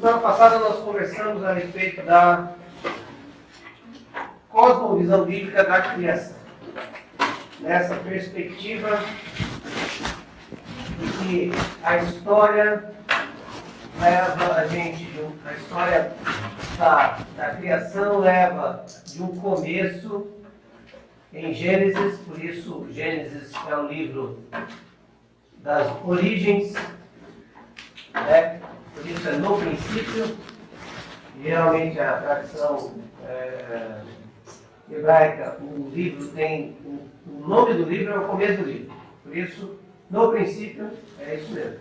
semana passada nós conversamos a respeito da cosmovisão bíblica da criação. Nessa perspectiva de que a história leva a gente, a história da criação leva de um começo em Gênesis, por isso Gênesis é o livro das origens, né? Por isso é no princípio. Geralmente a tradição hebraica, o livro tem, o nome do livro é o começo do livro, por isso no princípio é isso mesmo,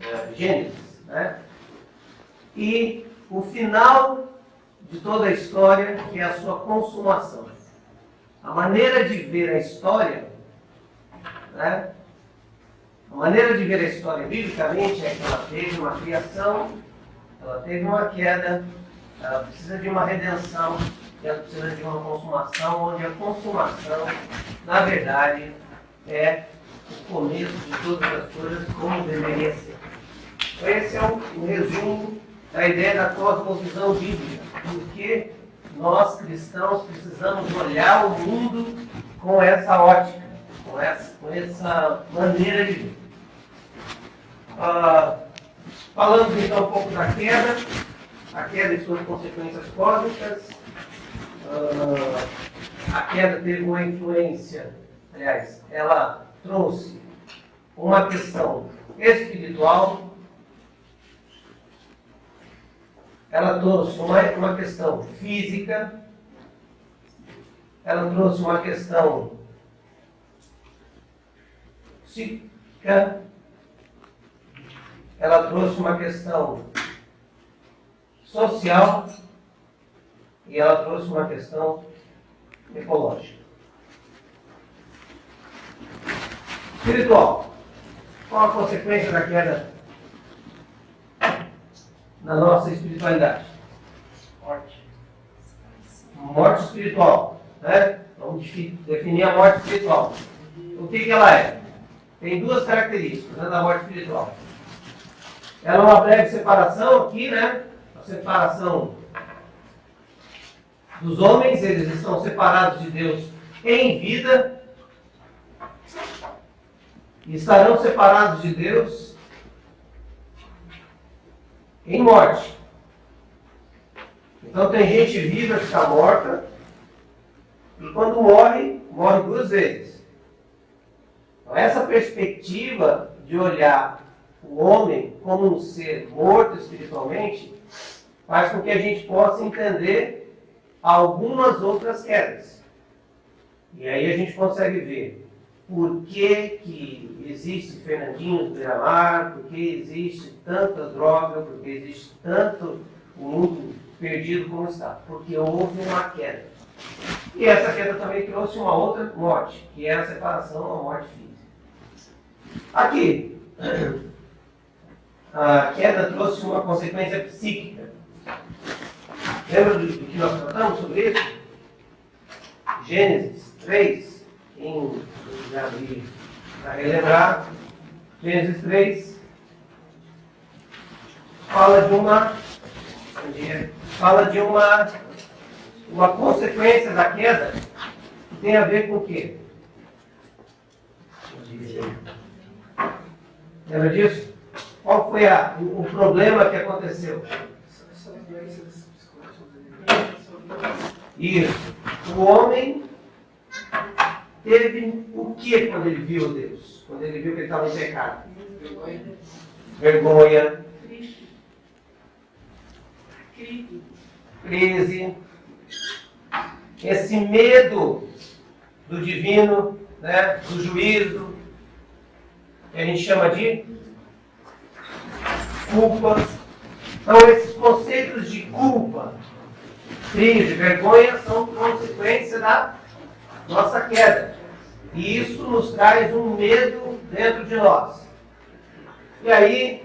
é Gênesis, né? E o final de toda a história, que é a sua consumação. A maneira de ver a história, né? A maneira de ver a história biblicamente é que ela teve uma criação, ela teve uma queda, ela precisa de uma redenção, e ela precisa de uma consumação, onde a consumação, na verdade, é o começo de todas as coisas como deveria ser. Então, esse é um resumo da ideia da cosmovisão bíblica, porque nós cristãos precisamos olhar o mundo com essa ótica, com essa maneira de ver. Falamos então um pouco da queda, a queda e suas consequências cósmicas. A queda teve uma influência, aliás, ela trouxe uma questão espiritual. Ela trouxe uma questão física, ela trouxe uma questão psíquica, ela trouxe uma questão social e ela trouxe uma questão ecológica. Espiritual. Qual a consequência da queda na nossa espiritualidade? Morte. Morte espiritual, né? Vamos definir a morte espiritual. O que ela é? Tem duas características, né, da morte espiritual. Ela é uma breve separação aqui, né? A separação dos homens, eles estão separados de Deus em vida e estarão separados de Deus em morte. Então tem gente viva que está morta e quando morre, morre duas vezes. Então essa perspectiva de olhar o homem como um ser morto espiritualmente faz com que a gente possa entender algumas outras quedas. E aí a gente consegue ver por que existe Fernandinho do Beira-Mar, por que existe tanta droga, por que existe tanto mundo perdido como está. Porque houve uma queda. E essa queda também trouxe uma outra morte, que é a separação, a morte física. Aqui, a queda trouxe uma consequência psíquica. Lembra do que nós tratamos sobre isso? Gênesis 3, já li para relembrar, Gênesis 3 fala de uma consequência da queda que tem a ver com o quê? Lembra disso? Qual foi o problema que aconteceu? Isso. O homem teve o que quando ele viu Deus? Quando ele viu que ele estava em pecado? Vergonha. Crise. Esse medo do divino, né, do juízo, que a gente chama de culpa. Então, esses conceitos de culpa, crise, vergonha são consequência da nossa queda. E isso nos traz um medo dentro de nós. E aí,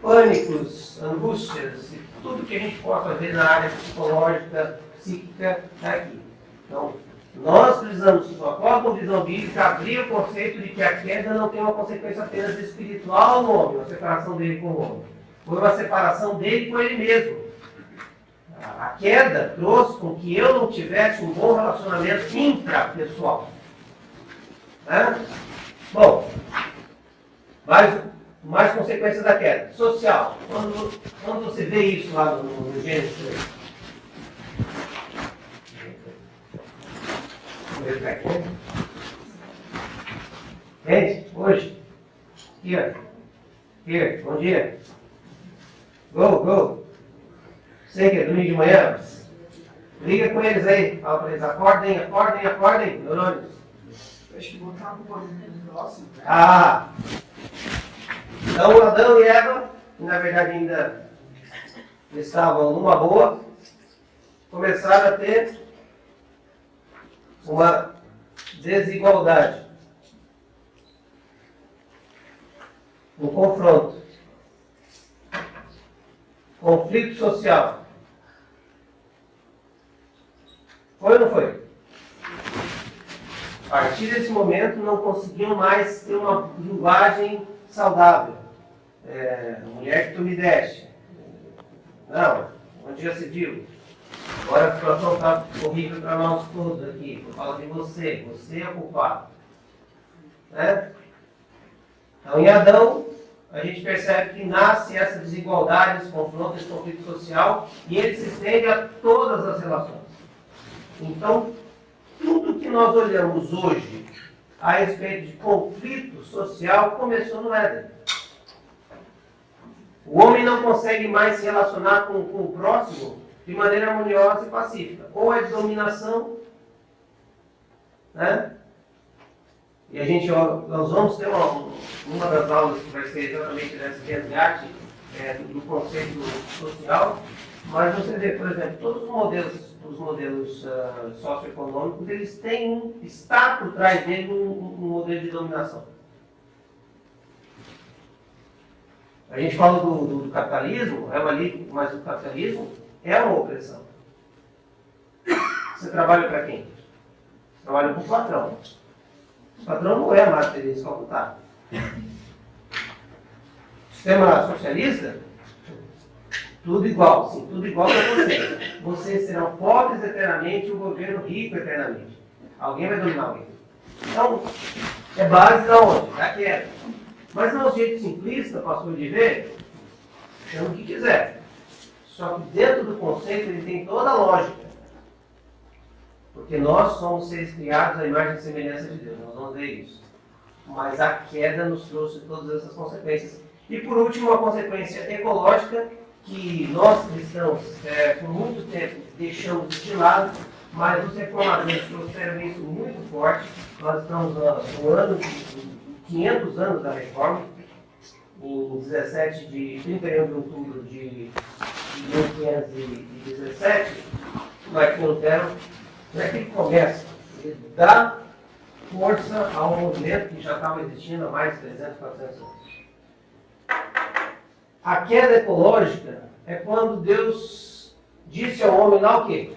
pânicos, angústias, e tudo que a gente possa ver na área psicológica, psíquica, está aqui. Então, nós precisamos, com a cosmovisão bíblica, abrir o conceito de que a queda não tem uma consequência apenas espiritual no homem, a separação dele com o homem. Foi uma separação dele com ele mesmo. A queda trouxe com que eu não tivesse um bom relacionamento intrapessoal. Né? Bom, mais consequências da queda. Social. Quando você vê isso lá no Gênesis 3? Gente, hoje. Aqui, bom dia. Go. Sei que é domingo de manhã. Liga com eles aí. Fala para eles, acordem, neurônios. Acho que botar um pouquinho no próximo. Então, Adão e Eva, que na verdade ainda estavam numa boa, começaram a ter uma desigualdade, um confronto, conflito social. Foi ou não foi? A partir desse momento não conseguiam mais ter uma linguagem saudável. Mulher que tu me deste. Não, onde já se viu? Agora a situação está horrível para nós todos aqui. Eu falo de você é o culpado. Né? Então, em Adão, a gente percebe que nasce essa desigualdade, esse confronto, esse conflito social, e ele se estende a todas as relações. Então, tudo que nós olhamos hoje a respeito de conflito social começou no Éden. O homem não consegue mais se relacionar com o próximo de maneira harmoniosa e pacífica. Ou é de dominação, né? E nós vamos ter uma das aulas que vai ser exatamente desse resgate do conceito social, mas você vê, por exemplo, todos os modelos socioeconômicos, eles têm está por trás dele um modelo de dominação. A gente fala do capitalismo, mas o capitalismo é uma opressão. Você trabalha para quem? Você trabalha para o patrão. O patrão não é mais feliz calculado. Sistema socialista, tudo igual, sim, tudo igual para vocês. Vocês serão pobres eternamente e o governo rico eternamente. Alguém vai dominar alguém. Então, é base da onde? Da queda. Mas não é um jeito simplista, pastor, de ver, chama o que quiser. Só que dentro do conceito ele tem toda a lógica. Porque nós somos seres criados à imagem e semelhança de Deus, nós vamos ver isso. Mas a queda nos trouxe todas essas consequências. E por último, uma consequência ecológica que nós cristãos, por muito tempo, deixamos de lado, mas os reformadores trouxeram isso muito forte. Nós estamos no ano de 500 anos da Reforma, em 31 de outubro de 1517, Martinho Lutero, não é que ele começa, ele dá força a um movimento que já estava existindo há mais de 300, 400 anos. A queda ecológica é quando Deus disse ao homem lá o quê?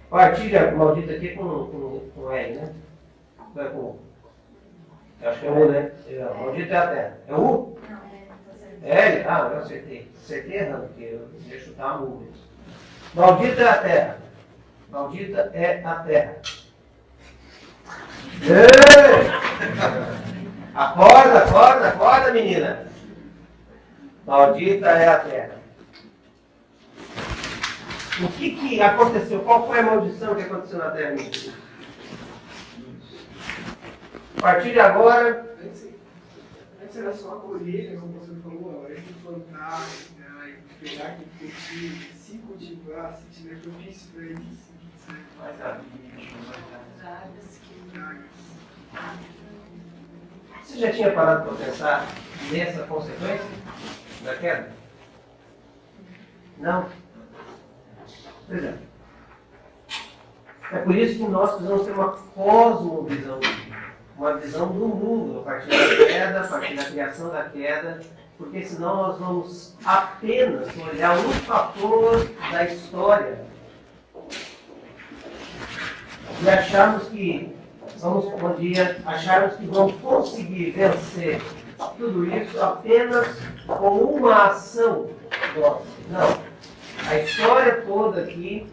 Partilha maldita aqui com L, né? Não é com U. Eu acho que é U, né? Maldita é a terra. É U? Não, é L? Ah, eu acertei. Acertei errando, porque eu ia chutar a U. Maldita é a terra. Maldita é a terra. Ei! Acorda, menina. Maldita é a terra. O que aconteceu? Qual foi a maldição que aconteceu na terra? A partir de agora... Antes era só a colheita, como você falou, agora a gente tem que plantar, né, pegar, curtir, se cultivar, se tiver propício para isso. Mais rápido. Você já tinha parado para pensar nessa consequência da queda? Não? Pois é. É por isso que nós precisamos ter uma cosmovisão, uma visão do mundo, a partir da queda, a partir da criação da queda, porque senão nós vamos apenas olhar um fator da história e acharmos que acharmos que vamos conseguir vencer tudo isso apenas com uma ação nossa. Não. A história toda aqui,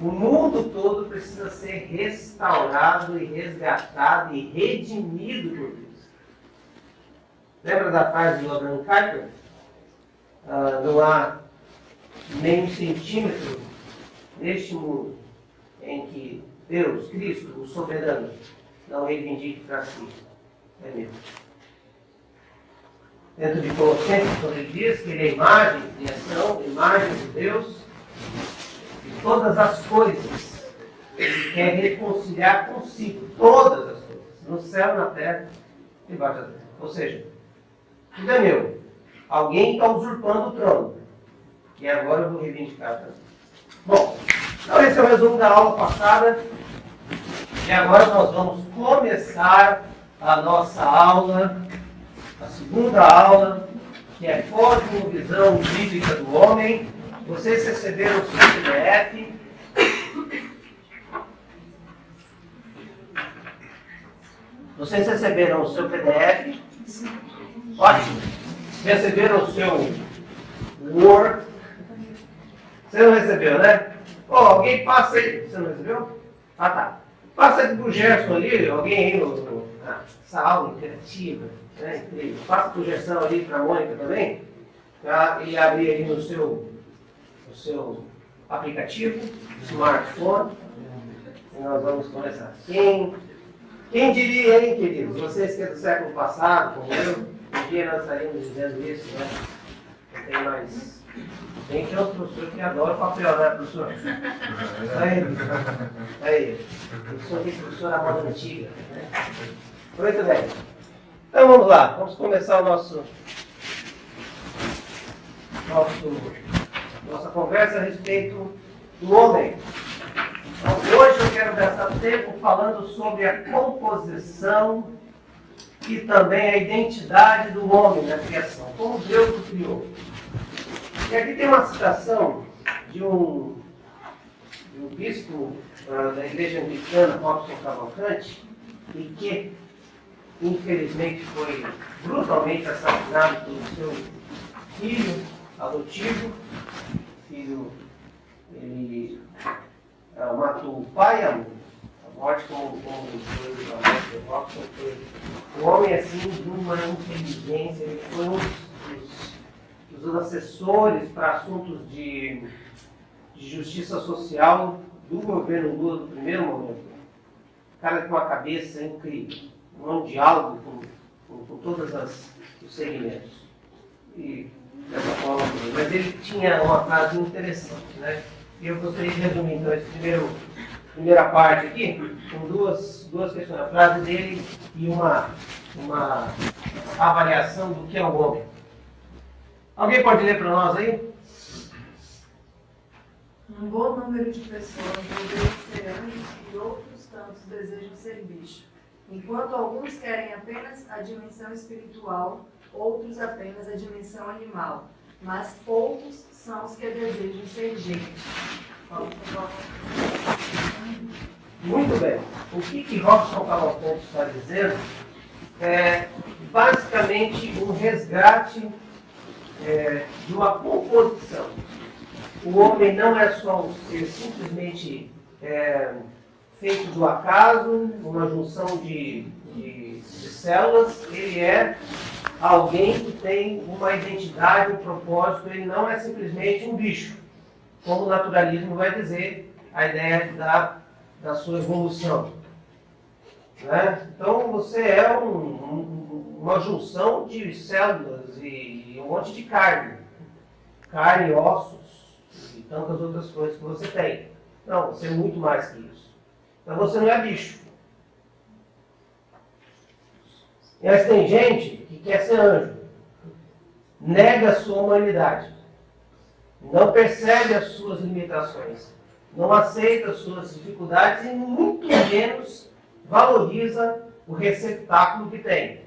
o mundo todo precisa ser restaurado e resgatado e redimido por Cristo. Lembra da frase do Abraham Kuyper? Não há nem um centímetro neste mundo em que Deus, Cristo, o soberano, não reivindique para si. É mesmo. Dentro de Colossenses, quando ele diz que ele é imagem, criação, imagem de Deus, e todas as coisas, ele quer reconciliar consigo, todas as coisas, no céu, na terra, debaixo da terra. Ou seja, tudo é meu. Alguém está usurpando o trono. E agora eu vou reivindicar também. Bom, então esse é o resumo da aula passada. E agora nós vamos começar a nossa aula, a segunda aula, que é Cosmovisão Bíblica do Homem. Vocês receberam o seu PDF. Vocês receberam o seu PDF. Ótimo. Receberam o seu Word. Você não recebeu, né? Alguém passa aí. Você não recebeu? Ah, tá. Passa aqui pro Gerson ali, alguém aí nessa aula interativa, né? Incrível. Passa pro Gerson ali, para a Mônica também, tá? E abrir aí no seu aplicativo, smartphone, e nós vamos começar. Quem diria, hein, queridos? Vocês que é do século passado, como eu, um dia nós estaríamos dizendo isso, né? Não tem mais. Tem que ter os professores que adoram papel, né, professor? Aí, professor da moda antiga. Né? Muito bem. Então vamos lá, vamos começar nossa conversa a respeito do homem. Então, hoje eu quero gastar tempo falando sobre a composição e também a identidade do homem na criação, como Deus o criou. E aqui tem uma citação de um bispo da igreja anglicana, Robson Cavalcante, e que infelizmente foi brutalmente assassinado pelo seu filho adotivo. O filho, ele matou o pai, a morte como foi a morte do Robson, foi um homem assim de uma inteligência, ele foi um dos assessores para assuntos de justiça social do governo Lula do primeiro momento. Cara com uma cabeça incrível, um diálogo com todos os segmentos. E dessa forma, mas ele tinha uma frase interessante, né? E eu gostaria de resumir então essa primeira parte aqui, com duas questões, a frase dele e uma avaliação do que é o homem. Alguém pode ler para nós aí? Um bom número de pessoas desejam ser anjos e outros tantos desejam ser bicho. Enquanto alguns querem apenas a dimensão espiritual, outros apenas a dimensão animal. Mas poucos são os que desejam ser gente. Muito bem. O que Robson Cavalcante está dizendo é basicamente um resgate de uma composição. O homem não é só um ser simplesmente feito do acaso, uma junção de células, ele é alguém que tem uma identidade, um propósito, ele não é simplesmente um bicho, como o naturalismo vai dizer, a ideia da sua evolução. Né? Então você é uma junção de células e um monte de carne, ossos e tantas outras coisas que você tem. Não, você é muito mais que isso. Então você não é bicho. Mas tem gente que quer ser anjo, nega a sua humanidade, não percebe as suas limitações, não aceita as suas dificuldades e muito menos valoriza o receptáculo que tem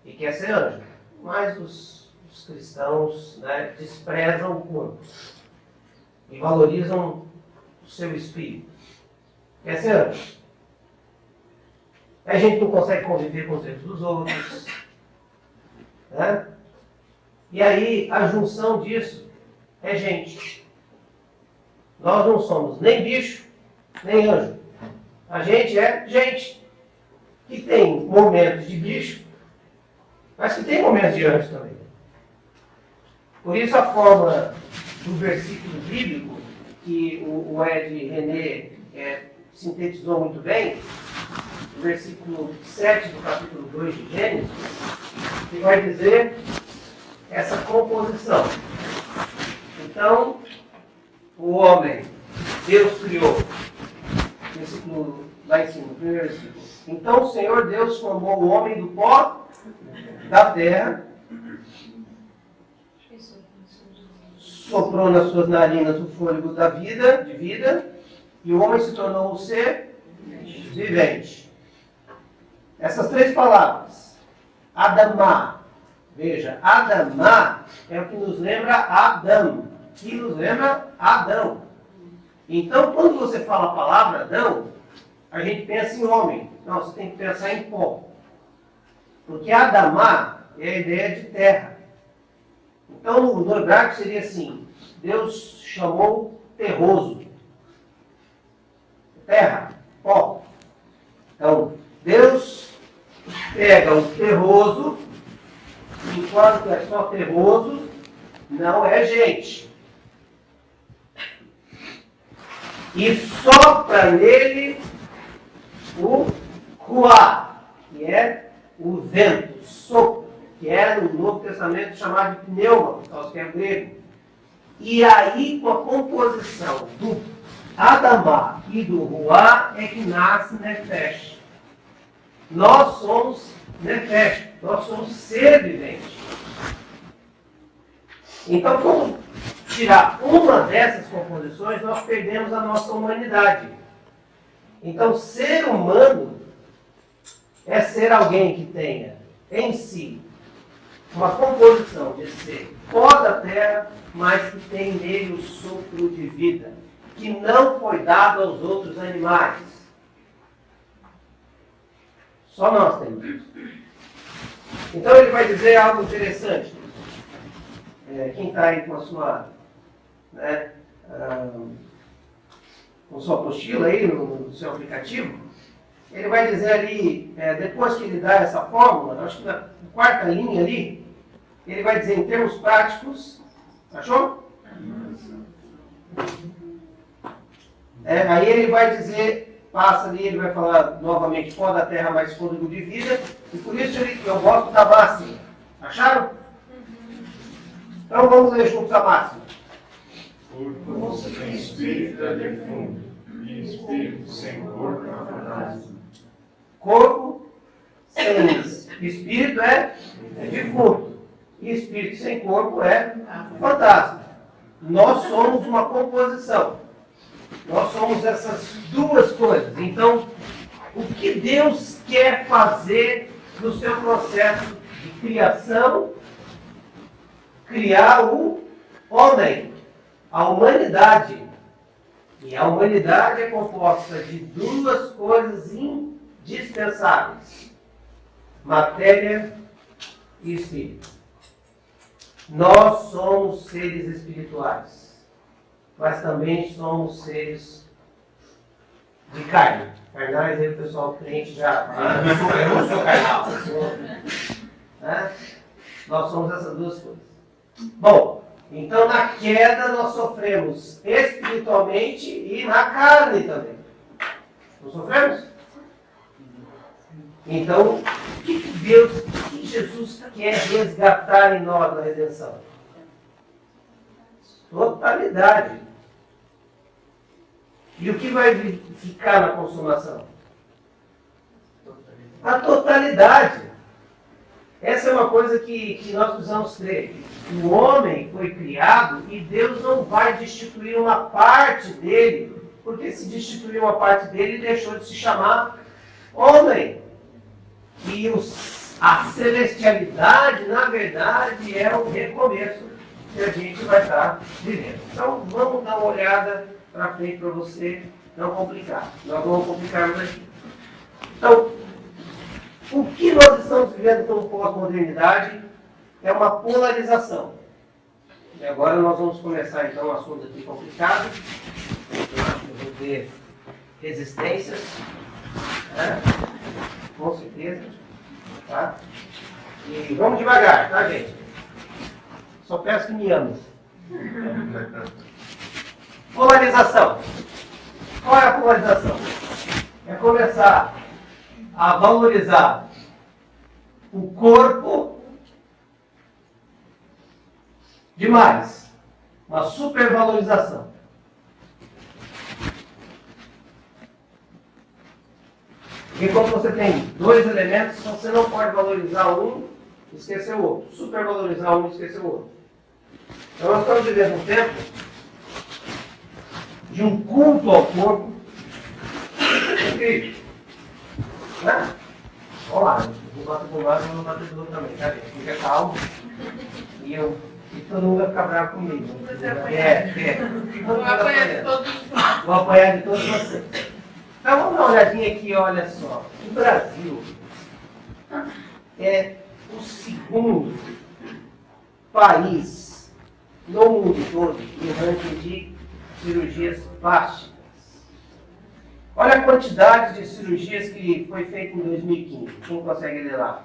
e quer ser anjo. Mas os cristãos, né, desprezam o corpo e valorizam o seu espírito. Quer ser anjo. A gente não consegue conviver com os erros dos outros. Né? E aí, a junção disso é gente. Nós não somos nem bicho, nem anjo. A gente é gente. Que tem momentos de bicho, mas que tem momentos de anjo também. Por isso a fórmula do versículo bíblico, que o Ed René sintetizou muito bem, o versículo 7 do capítulo 2 de Gênesis, que vai dizer essa composição. Então, o homem, Deus criou, versículo lá em cima, primeiro versículo. Então o Senhor Deus formou o homem do pó da terra, soprou nas suas narinas o fôlego da vida, de vida, e o homem se tornou um ser vivente. Essas três palavras, Adamá, veja, Adamá é o que nos lembra Adão, que nos lembra Adão. Então, quando você fala a palavra Adão, a gente pensa em homem. Não, você tem que pensar em pó. Porque Adamá é a ideia de terra. Então, no hebraico seria assim, Deus chamou terroso. Terra, pó. Então, Deus pega o terroso, enquanto é só terroso, não é gente. E sopra nele o ruá, que é o vento, sopro, que é no Novo Testamento chamado de pneuma, que é grego. E aí, com a composição do Adamá e do ruá, é que nasce Nefesh. Nós somos Nefesh, nós somos ser vivente. Então, quando tirar uma dessas composições, nós perdemos a nossa humanidade. Então, ser humano é ser alguém que tenha em si uma composição de ser pó da terra, mas que tem nele o sopro de vida, que não foi dado aos outros animais. Só nós temos isso. Então ele vai dizer algo interessante. Quem está aí com a sua, com sua apostila aí no seu aplicativo, ele vai dizer ali, depois que ele dá essa fórmula, acho que na quarta linha ali, ele vai dizer em termos práticos, achou? Aí ele vai dizer, passa ali, ele vai falar novamente, pó da terra mais fôlego de vida, e por isso eu gosto da máxima. Acharam? Então vamos ler juntos a máxima. Corpo sem espírito é defunto, e espírito sem corpo é fantasma. Corpo sem espírito é defunto, e espírito sem corpo é fantasma. Nós somos uma composição. Nós somos essas duas coisas. Então, o que Deus quer fazer no seu processo de criação? Criar o homem, a humanidade. E a humanidade é composta de duas coisas indispensáveis: matéria e espírito. Nós somos seres espirituais, mas também somos seres de carne. Carnais, aí o pessoal crente já eu sou carnal. Nós somos essas duas coisas. Bom, então na queda nós sofremos espiritualmente e na carne também. Não sofremos? Então, o que Deus, o que Jesus quer resgatar em nós na redenção? Totalidade. E o que vai ficar na consumação? A totalidade. Essa é uma coisa que nós precisamos ter. O homem foi criado e Deus não vai destituir uma parte dele, porque se destituir uma parte dele, deixou de se chamar homem. E a celestialidade, na verdade, é o recomeço que a gente vai estar vivendo. Então, vamos dar uma olhada para frente para você não complicar. Nós vamos complicar mais aqui. Então, O que nós estamos vivendo como pós-modernidade é uma polarização. E agora nós vamos começar então um assunto aqui complicado. Eu acho que eu vou ter resistências, né? Com certeza. Tá? E vamos devagar, tá, gente? Só peço que me amem. Polarização. Qual é a polarização? É começar a valorizar o corpo demais. Uma supervalorização. Porque quando você tem dois elementos, você não pode valorizar um e esquecer o outro. Supervalorizar um e esquecer o outro. Então nós estamos vivendo um tempo de um culto ao corpo incrível. Né? Vamos lá, vou bater do lado e vou bater do outro também, tá, gente? Fica calmo. E todo mundo vai ficar bravo comigo. Vou apanhar de todos. Vou apanhar de todos vocês. Então vamos dar uma olhadinha aqui, olha só. O Brasil é o segundo país no mundo todo no ranking de cirurgias plásticas. Olha a quantidade de cirurgias que foi feita em 2015. Quem consegue ler lá?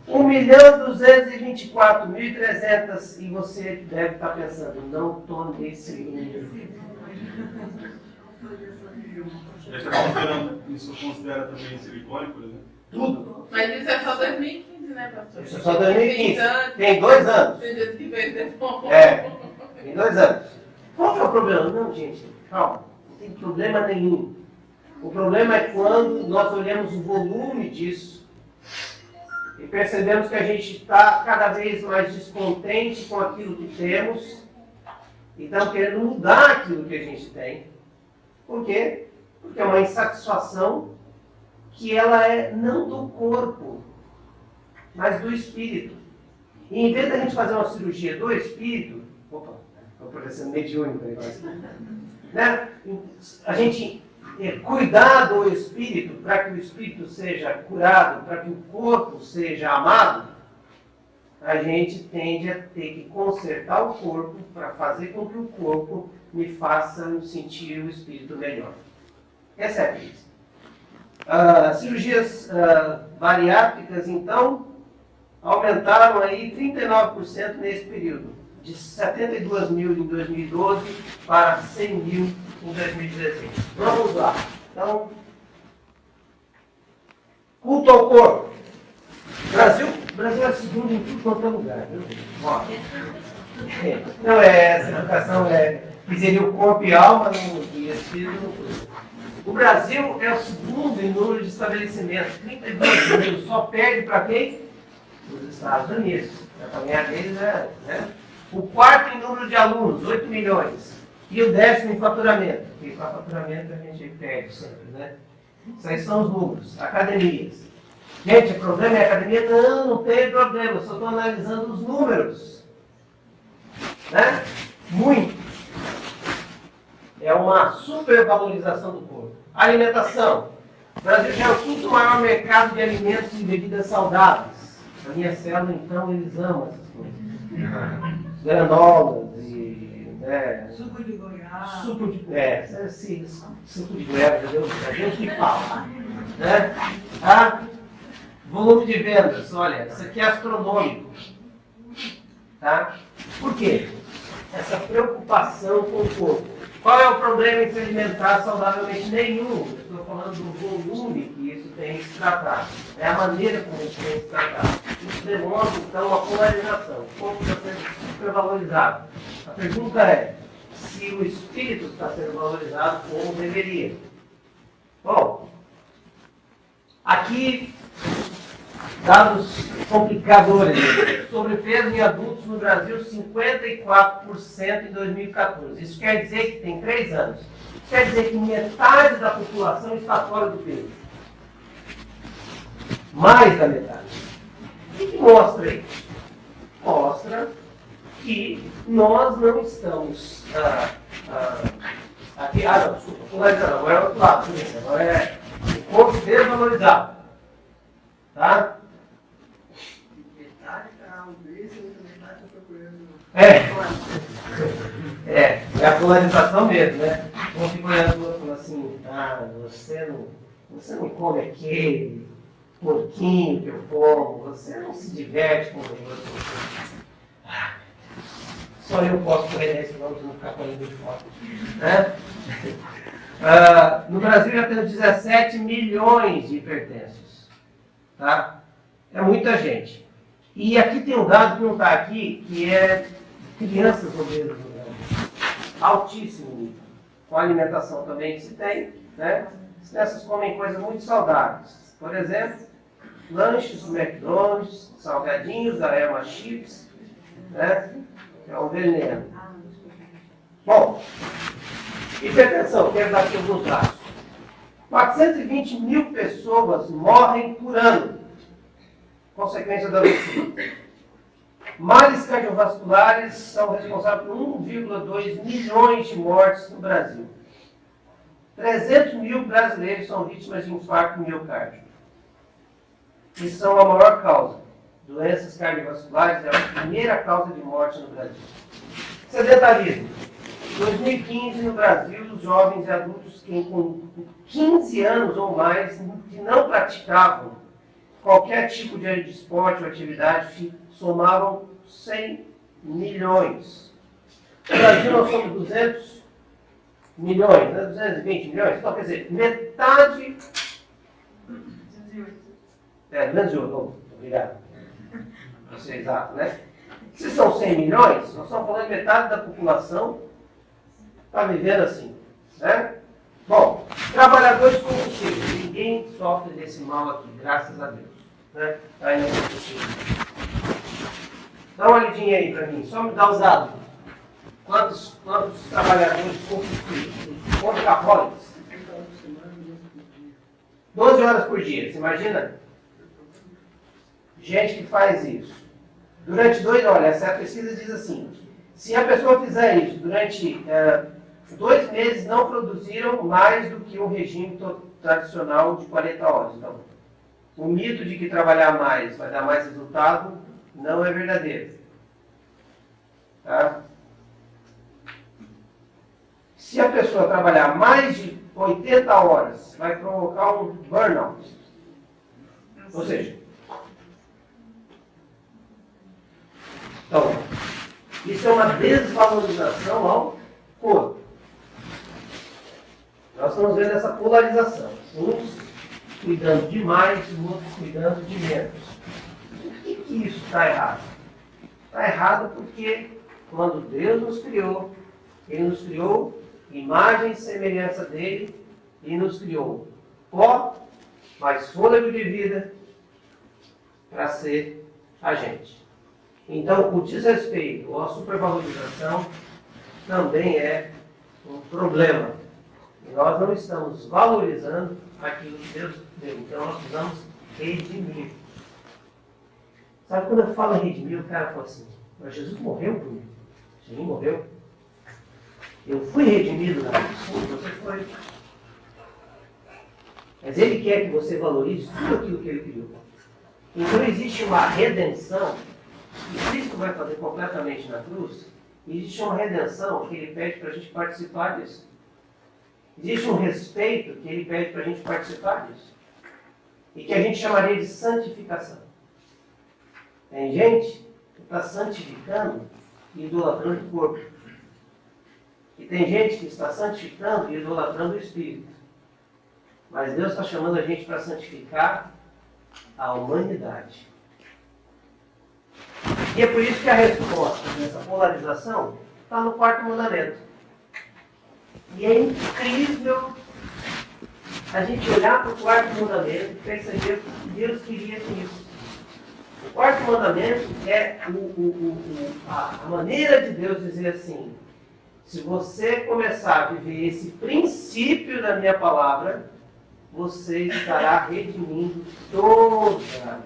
1.224.300 e você deve estar pensando, não estou nesse número. Isso considera também silicone, por exemplo? Tudo. Mas isso é só 2015, né, pastor? Isso é só 2015. Tem Tem 2 anos. Tem gente que vem depois. Tem 2 anos. Qual que é o problema? Não, gente, calma. Não tem problema nenhum. O problema é quando nós olhamos o volume disso e percebemos que a gente está cada vez mais descontente com aquilo que temos e estamos querendo mudar aquilo que a gente tem. Por quê? Porque é uma insatisfação que ela é não do corpo, mas do espírito. E em vez da gente fazer uma cirurgia do espírito, opa, estou parecendo mediúnico aí, né? A gente cuidar do espírito para que o espírito seja curado, para que o corpo seja amado, a gente tende a ter que consertar o corpo para fazer com que o corpo me faça sentir o espírito melhor. Essa é a crise. Cirurgias bariátricas, então, aumentaram aí 39% nesse período, de 72 mil em 2012 para 100 mil em 2016. Vamos lá. Então, culto ao corpo. Brasil é segundo em tudo quanto é lugar, viu? Ó. Não, essa educação que seria o corpo e alma e espírito no corpo. O Brasil é o segundo em número de estabelecimentos, 32 mil, só perde para quem? Os Estados Unidos. A caminhada deles é, né? O quarto em número de alunos, 8 milhões. E o 10º em faturamento. Porque para faturamento a gente perde sempre, né? Isso aí são os números. Academias. Gente, o problema é a academia? Não tem problema. Eu só estou analisando os números. Né? Muito. É uma supervalorização do corpo. Alimentação. O Brasil já é o quinto maior mercado de alimentos e bebidas saudáveis. A minha célula, então, eles amam essas coisas. Granolas e... Suco de goiaba. Suco de goiaba, já deu que fala. Né? Volume de vendas, olha, isso aqui é astronômico. Tá? Por quê? Essa preocupação com o corpo. Qual é o problema em se alimentar saudavelmente? Nenhum. Eu estou falando do volume que isso tem que se tratar. É a maneira como isso tem que se tratar. Isso demonstra, então, uma polarização. O corpo está sendo supervalorizado. A pergunta é se o espírito está sendo valorizado como deveria. Bom, aqui, dados complicadores. Sobrepeso em adultos no Brasil, 54% em 2014. Isso quer dizer que tem 3 anos. Isso quer dizer que metade da população está fora do peso. Mais da metade. O que mostra isso? Mostra que nós não estamos aqui. Desculpa, polarizando. Agora é o outro lado. Agora é o fosse desvalorizado. Tá? Metade está obeso e outra metade está procurando. É a polarização mesmo, né? Um fica olhando o outro e fala assim, você não come aquele porquinho que eu como, você não se diverte com o outro. Só eu posso correr 10 km e não ficar correndo de fora. Né? No Brasil já temos 17 milhões de hipertensos. Tá? É muita gente. E aqui tem um dado que não está aqui, que é crianças obesas no Brasil. Altíssimo nível. Com a alimentação também que se tem, né? Essas comem coisas muito saudáveis. Por exemplo, lanches do McDonald's, salgadinhos da Elma Chips, né? É um veneno. Bom, hipertensão, quero dar aqui alguns dados. 420 mil pessoas morrem por ano, consequência da doença. Males cardiovasculares são responsáveis por 1,2 milhões de mortes no Brasil. 300 mil brasileiros são vítimas de infarto miocárdio. E são a maior causa. Doenças cardiovasculares é a primeira causa de morte no Brasil. Sedentarismo. Em 2015, no Brasil, os jovens e adultos com 15 anos ou mais que não praticavam qualquer tipo de esporte ou atividade somavam 100 milhões. No Brasil, nós somos 200 milhões, né? 220 milhões. Então, quer dizer, metade... 208, obrigado. Isso é exato, né? Se são 100 milhões, nós estamos falando de metade da população está vivendo assim, né? Bom, trabalhadores compulsivos. Ninguém sofre desse mal aqui, graças a Deus. Né? Tá aí nesse sentido. Dá uma olhadinha aí para mim, só me dá os dados. Quantos trabalhadores compulsivos? Workaholics? 12 horas por dia, você imagina? Gente que faz isso. Durante 2 horas, essa pesquisa diz assim, se a pessoa fizer isso durante 2 meses, não produziram mais do que um regime tradicional de 40 horas. Então, o mito de que trabalhar mais vai dar mais resultado não é verdadeiro. Tá? Se a pessoa trabalhar mais de 80 horas, vai provocar um burnout. Ou seja, então, isso é uma desvalorização ao corpo. Nós estamos vendo essa polarização. Uns cuidando demais, outros cuidando de menos. Por que isso está errado? Está errado porque quando Deus nos criou, Ele nos criou imagem e semelhança dEle e nos criou pó, mais fôlego de vida para ser a gente. Então, o desrespeito ou a supervalorização também é um problema. E nós não estamos valorizando aquilo que Deus deu. Então, nós precisamos redimir. Sabe, quando eu falo em redimir, o cara fala assim, mas Jesus morreu por mim. Sim, morreu. Eu fui redimido na cruz. Sim, você foi. Mas Ele quer que você valorize tudo aquilo que Ele criou. Então, existe uma redenção que Cristo vai fazer completamente na cruz. E existe uma redenção que Ele pede para a gente participar disso. Existe um respeito que Ele pede para a gente participar disso. E que a gente chamaria de santificação. Tem gente que está santificando e idolatrando o corpo. E tem gente que está santificando e idolatrando o Espírito. Mas Deus está chamando a gente para santificar a humanidade. E é por isso que a resposta dessa polarização está no 4º mandamento. E é incrível a gente olhar para o 4º mandamento e perceber o que Deus queria com isso. O 4º mandamento é a maneira de Deus dizer assim, se você começar a viver esse princípio da minha palavra, você estará redimindo toda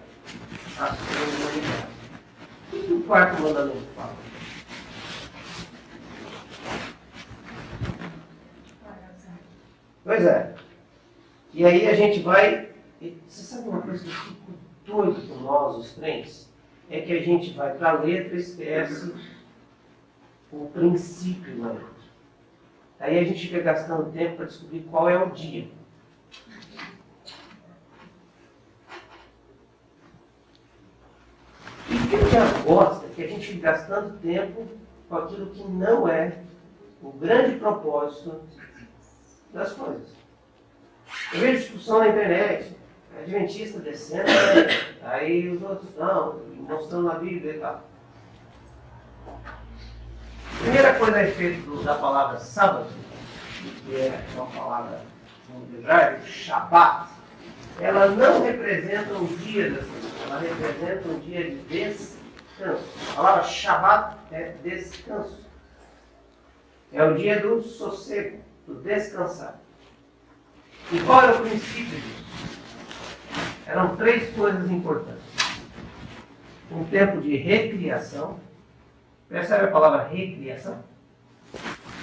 a sua humanidade. O que o 4º mandamento fala? Pois é. E aí a gente vai... Você sabe uma coisa que eu fico doido com nós, os crentes? É que a gente vai para a letra e esquece o princípio na letra. Aí a gente fica gastando tempo para descobrir qual é o dia. E o que eu já gosto é que a gente fique gastando tempo com aquilo que não é o grande propósito das coisas. Eu vejo discussão na internet, adventista descendo, aí os outros não, mostrando na Bíblia e tal. Primeira coisa a respeito da palavra sábado, que é uma palavra no hebraico, Shabbat, ela não representa um dia da semana, ela representa um dia de descanso. A palavra Shabbat é descanso. É o dia do sossego, do descansar. E qual era o princípio disso? Eram 3 coisas importantes. Um tempo de recriação. Percebe a palavra recriação?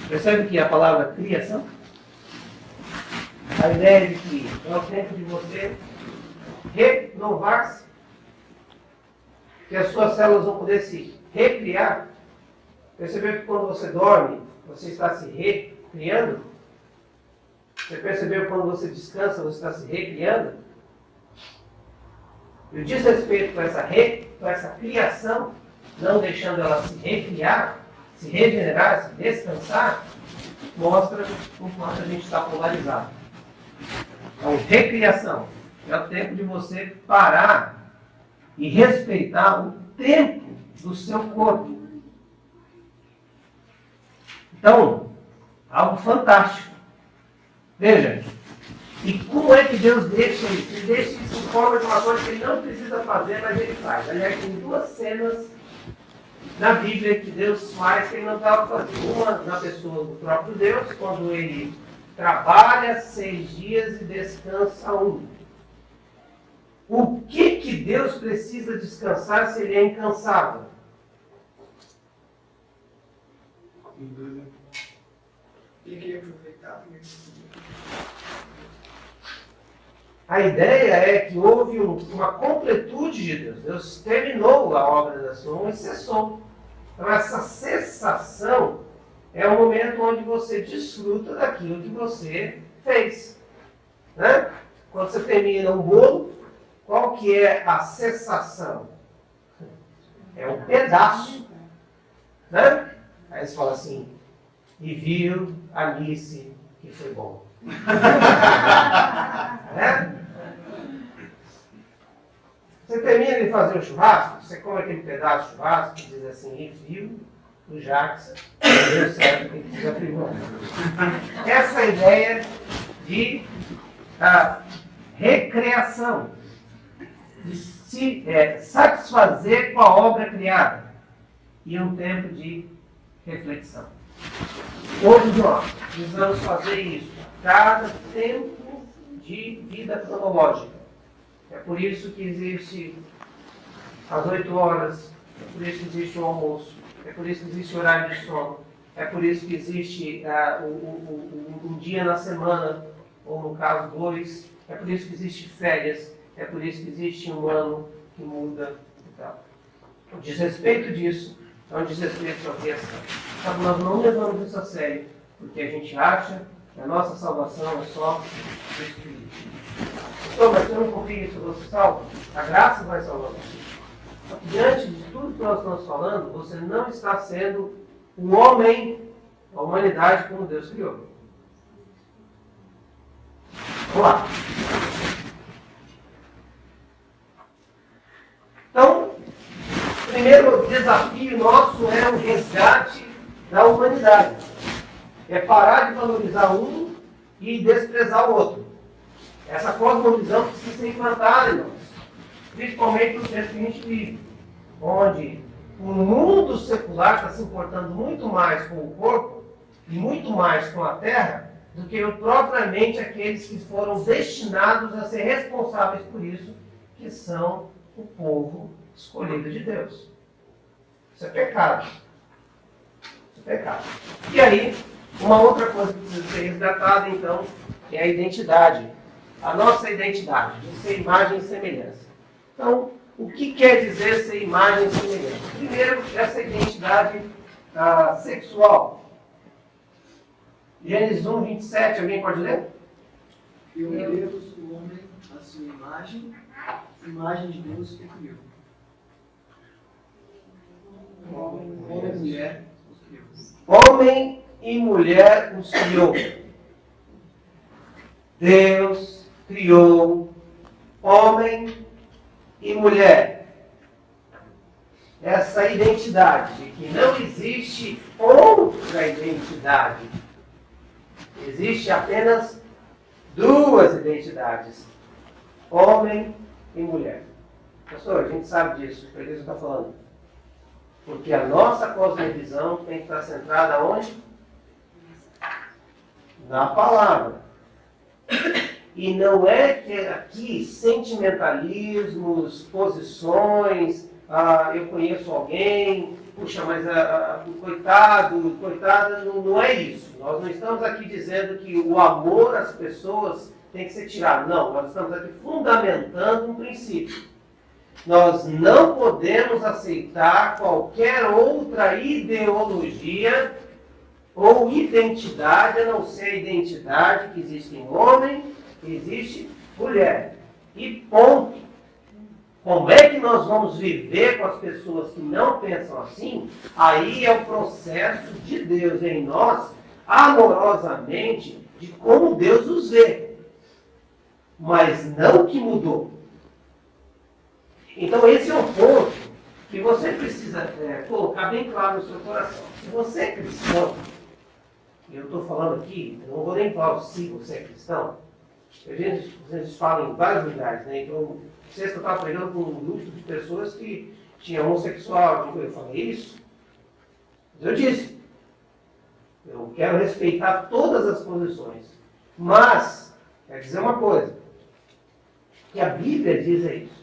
Percebe que é a palavra criação? A ideia de que é o tempo de você renovar-se, que as suas células vão poder se recriar. Percebeu que quando você dorme, você está se recriando? Você percebeu que quando você descansa, você está se recriando? E o desrespeito com essa criação, não deixando ela se recriar, se regenerar, se descansar, mostra o quanto a gente está polarizado. Então, recriação é o tempo de você parar e respeitar o tempo do seu corpo. Então, algo fantástico. Veja, e como é que Deus deixa isso? Ele deixa isso em forma de uma coisa que ele não precisa fazer, mas ele faz. Aliás, tem 2 cenas na Bíblia que Deus faz que ele não estava fazendo. Uma na pessoa do próprio Deus, quando ele trabalha 6 dias e descansa 1. O que Deus precisa descansar se ele é incansável? Ele queria aproveitar também. A ideia é que houve uma completude de Deus. Deus terminou a obra da sua e cessou. Então essa cessação é o momento onde você desfruta daquilo que você fez. Né? Quando você termina um bolo, qual que é a cessação? É um pedaço. Né? Aí você fala assim, e viu Alice que foi bom. Né? Você termina de fazer o churrasco, você come aquele pedaço de churrasco e diz assim, e viu o Jackson, deu certo que precisa privar. Essa ideia de recreação, de se satisfazer com a obra criada e um tempo de reflexão. Todos nós precisamos fazer isso, cada tempo de vida cronológica. É por isso que existe as 8 horas, é por isso que existe o almoço, é por isso que existe o horário de sono, é por isso que existe um dia na semana, ou no caso 2, é por isso que existe férias, é por isso que existe um ano que muda e tal. O desrespeito disso é um desrespeito à criação. Sabe, nós não levamos isso a sério, porque a gente acha que a nossa salvação é só do Espírito. Então, mas se eu não confio isso, eu vou ser salvo? A graça vai salvar você. Diante de tudo que nós estamos falando, você não está sendo um homem, a humanidade como Deus criou. Vamos lá. Então, o primeiro desafio nosso é o resgate da humanidade. É parar de valorizar um e desprezar o outro. Essa cosmovisão precisa ser implantada em nós. Principalmente no tempo que a gente vive, onde o mundo secular está se importando muito mais com o corpo e muito mais com a terra do que propriamente aqueles que foram destinados a ser responsáveis por isso, que são o povo escolhido de Deus. Isso é pecado. Isso é pecado. E aí, uma outra coisa que precisa ser resgatada, então, é a identidade. a nossa identidade, de ser imagem e semelhança. Então, o que quer dizer ser imagem e semelhança? Primeiro, essa identidade sexual. Gênesis 1, 27, alguém pode ler? Criou Deus o homem à sua imagem de Deus o criou. Homem e mulher os criou. Homem e mulher os criou. Deus criou homem e mulher. Essa identidade, de que não existe outra identidade. Existe apenas duas identidades. Homem e mulher. Pastor, a gente sabe disso, o que a igreja está falando. Porque a nossa cosmovisão tem que estar centrada onde? Na palavra. E não é que aqui sentimentalismos, posições, eu conheço alguém, puxa, mas coitada, não é isso. Nós não estamos aqui dizendo que o amor às pessoas tem que ser tirado. Não, nós estamos aqui fundamentando um princípio. Nós não podemos aceitar qualquer outra ideologia ou identidade, a não ser a identidade que existe em homem, que existe mulher. E ponto. Como é que nós vamos viver com as pessoas que não pensam assim? Aí é o processo de Deus em nós, amorosamente, de como Deus os vê. Mas não que mudou. Então esse é um ponto que você precisa colocar bem claro no seu coração. Se você é cristão, eu estou falando aqui, eu não vou nem falar se você é cristão, a gente fala em vários lugares, né? Então, sexta eu estava pregando com um grupo de pessoas que tinha homossexual, eu falei isso, mas eu disse, eu quero respeitar todas as posições, mas, quer dizer uma coisa, que a Bíblia diz é isso.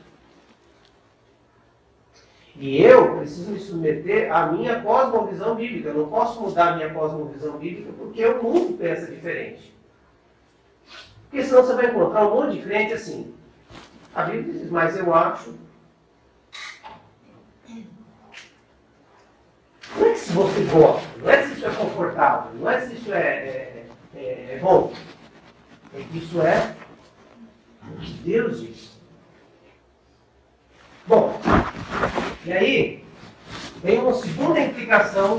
E eu preciso me submeter à minha cosmovisão bíblica. Eu não posso mudar a minha cosmovisão bíblica porque o mundo pensa diferente. Porque senão você vai encontrar um monte de crente assim. A Bíblia diz, mas eu acho. Não é se você gosta, não é se isso é confortável, não é se isso é bom. É que isso é o que Deus diz. Bom, e aí vem uma segunda implicação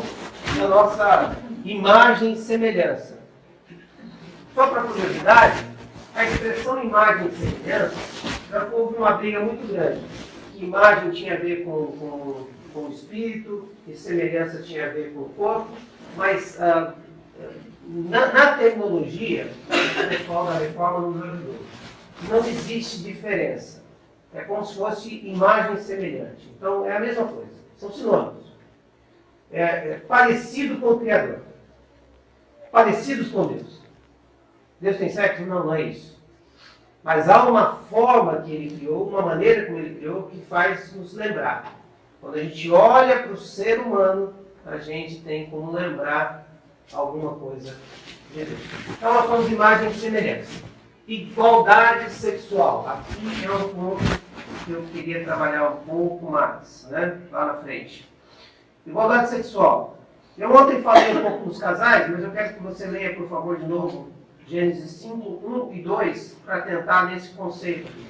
da nossa imagem e semelhança. Só para curiosidade, a expressão imagem e semelhança já houve uma briga muito grande. Que imagem tinha a ver com o espírito e semelhança tinha a ver com o corpo, mas na tecnologia, o pessoal da reforma nos ajudou. Não existe diferença. É como se fosse imagem semelhante. Então, é a mesma coisa. São sinônimos. É parecido com o Criador. Parecidos com Deus. Deus tem sexo? Não, não é isso. Mas há uma forma que Ele criou, uma maneira como Ele criou, que faz nos lembrar. Quando a gente olha para o ser humano, a gente tem como lembrar alguma coisa de Deus. Então, nós somos imagem e semelhança. Igualdade sexual. Aqui é um ponto que eu queria trabalhar um pouco mais, né? Lá na frente. Igualdade sexual. Eu ontem falei um pouco dos casais, mas eu quero que você leia, por favor, de novo, Gênesis 5, 1 e 2, para tentar nesse conceito aqui.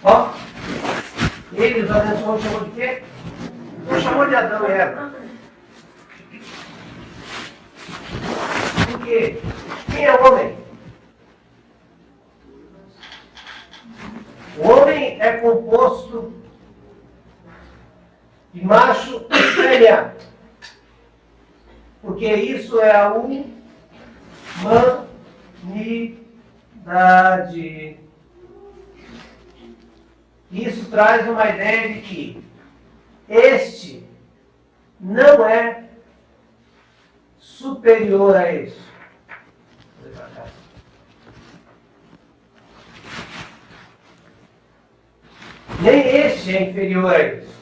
Ó, ele os abençoou, chamou de quê? Não chamou de Adão e Eva. Porque quem é o homem? O homem é composto de macho e fêmea. Porque isso é a humanidade. Isso traz uma ideia de que este não é superior a este. Nem este é inferior a isso.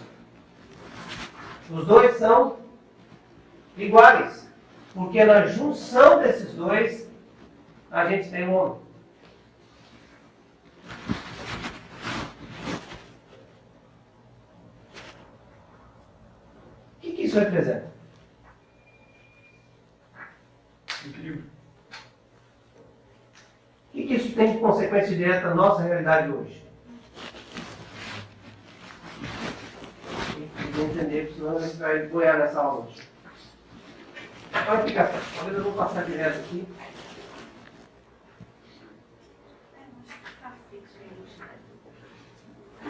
Os dois são iguais. Porque na junção desses dois, a gente tem um homem. O que isso representa? Equilíbrio. O que isso tem de consequência direta na nossa realidade hoje? Tem que entender, senão a gente vai boiar nessa aula hoje. Pode ficar, talvez eu vou passar direto aqui.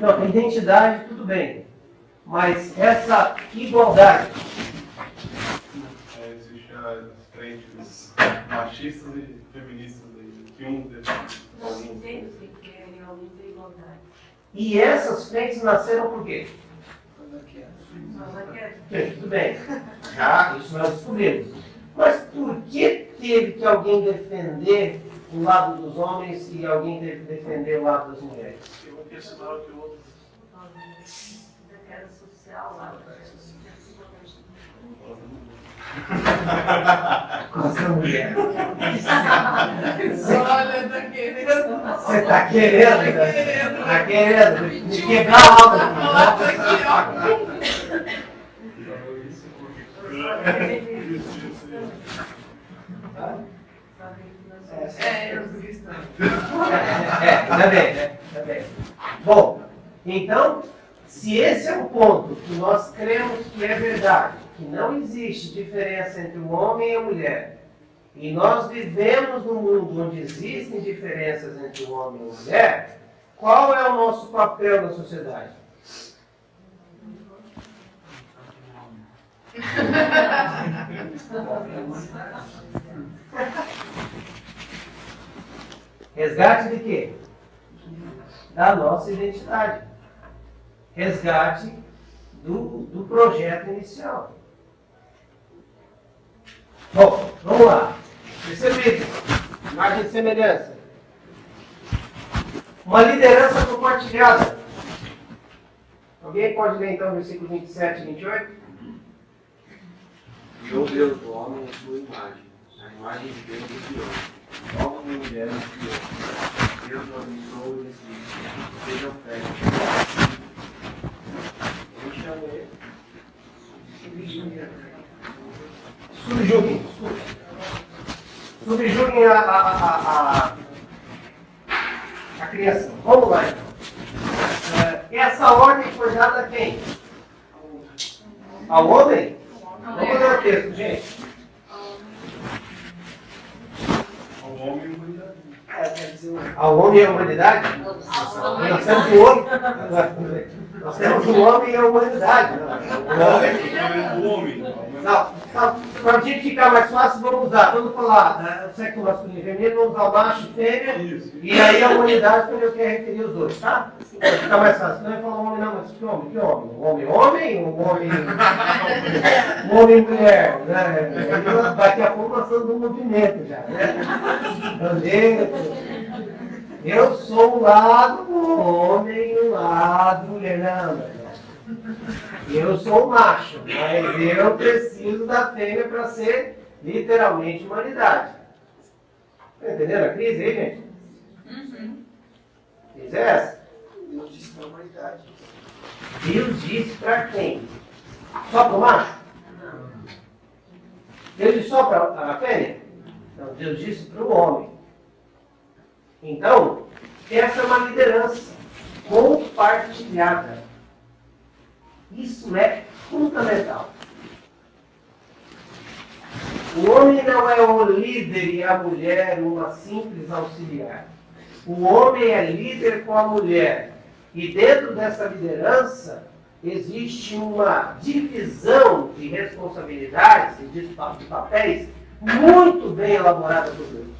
Não, a identidade, tudo bem. Mas essa igualdade. Existem as frentes machistas e feministas aí, que um Nós entendemos que querem a luta e a igualdade. E essas frentes nasceram por quê? Nós queremos. Sim, tudo bem. Já, isso nós descobrimos. Mas por que teve que alguém defender o lado dos homens e alguém teve que defender o lado das mulheres? Eu vou questionar o que o outro. Da queda social lá. Com essa mulher. Olha, tá querendo. Você está querendo? Tá querendo. Está querendo? Me quebrar a Tá obra. falando aqui, ó. É, eu sou cristão. Tá bem, né? Tá bem. Bom, então, se esse é o ponto que nós cremos que é verdade, que não existe diferença entre o homem e a mulher, e nós vivemos num mundo onde existem diferenças entre o homem e a mulher, qual é o nosso papel na sociedade? Resgate de quê? Da nossa identidade. Resgate do projeto inicial. Bom, vamos lá. Terceiro item. Imagem de semelhança. Uma liderança compartilhada. Alguém pode ler então o versículo 27 e 28? Criou Deus do homem à sua imagem. A imagem de Deus o criou. Homem e mulher o criou. Deus o abençoou e lhes disse: sejam férteis. Eu chamei. Subjuguem. Subjuguem a criação. Vamos lá então. Essa ordem foi dada a quem? Ao homem? Vamos ler o texto, gente. ao homem e humanidade. Quer dizer, Ao homem e à humanidade? Nós temos o homem. Nós temos o homem e a humanidade. O homem. Não, para a gente ficar mais fácil, vamos usar. Vamos falar sexo masculino e feminino, vamos usar o macho e fêmea. Isso. E aí a humanidade, quando eu quero referir os dois, tá? Para ficar mais fácil. Não é falar homem, não, mas que homem? Que homem? Homem, homem e mulher. Né? Daqui a pouco nós estamos no movimento já. Né? Eu sou um lado homem e um lado mulher. Não. Eu sou um macho, mas eu preciso da fêmea para ser literalmente humanidade. Está entendendo a crise aí, gente? Crise é essa? Deus disse para a humanidade. Deus disse para quem? Só para o macho? Deus disse só para a fêmea? Não, Deus disse para o homem. Então, essa é uma liderança compartilhada. Isso é fundamental. O homem não é o líder e a mulher uma simples auxiliar. O homem é líder com a mulher. E dentro dessa liderança existe uma divisão de responsabilidades e de papéis muito bem elaborada por Deus.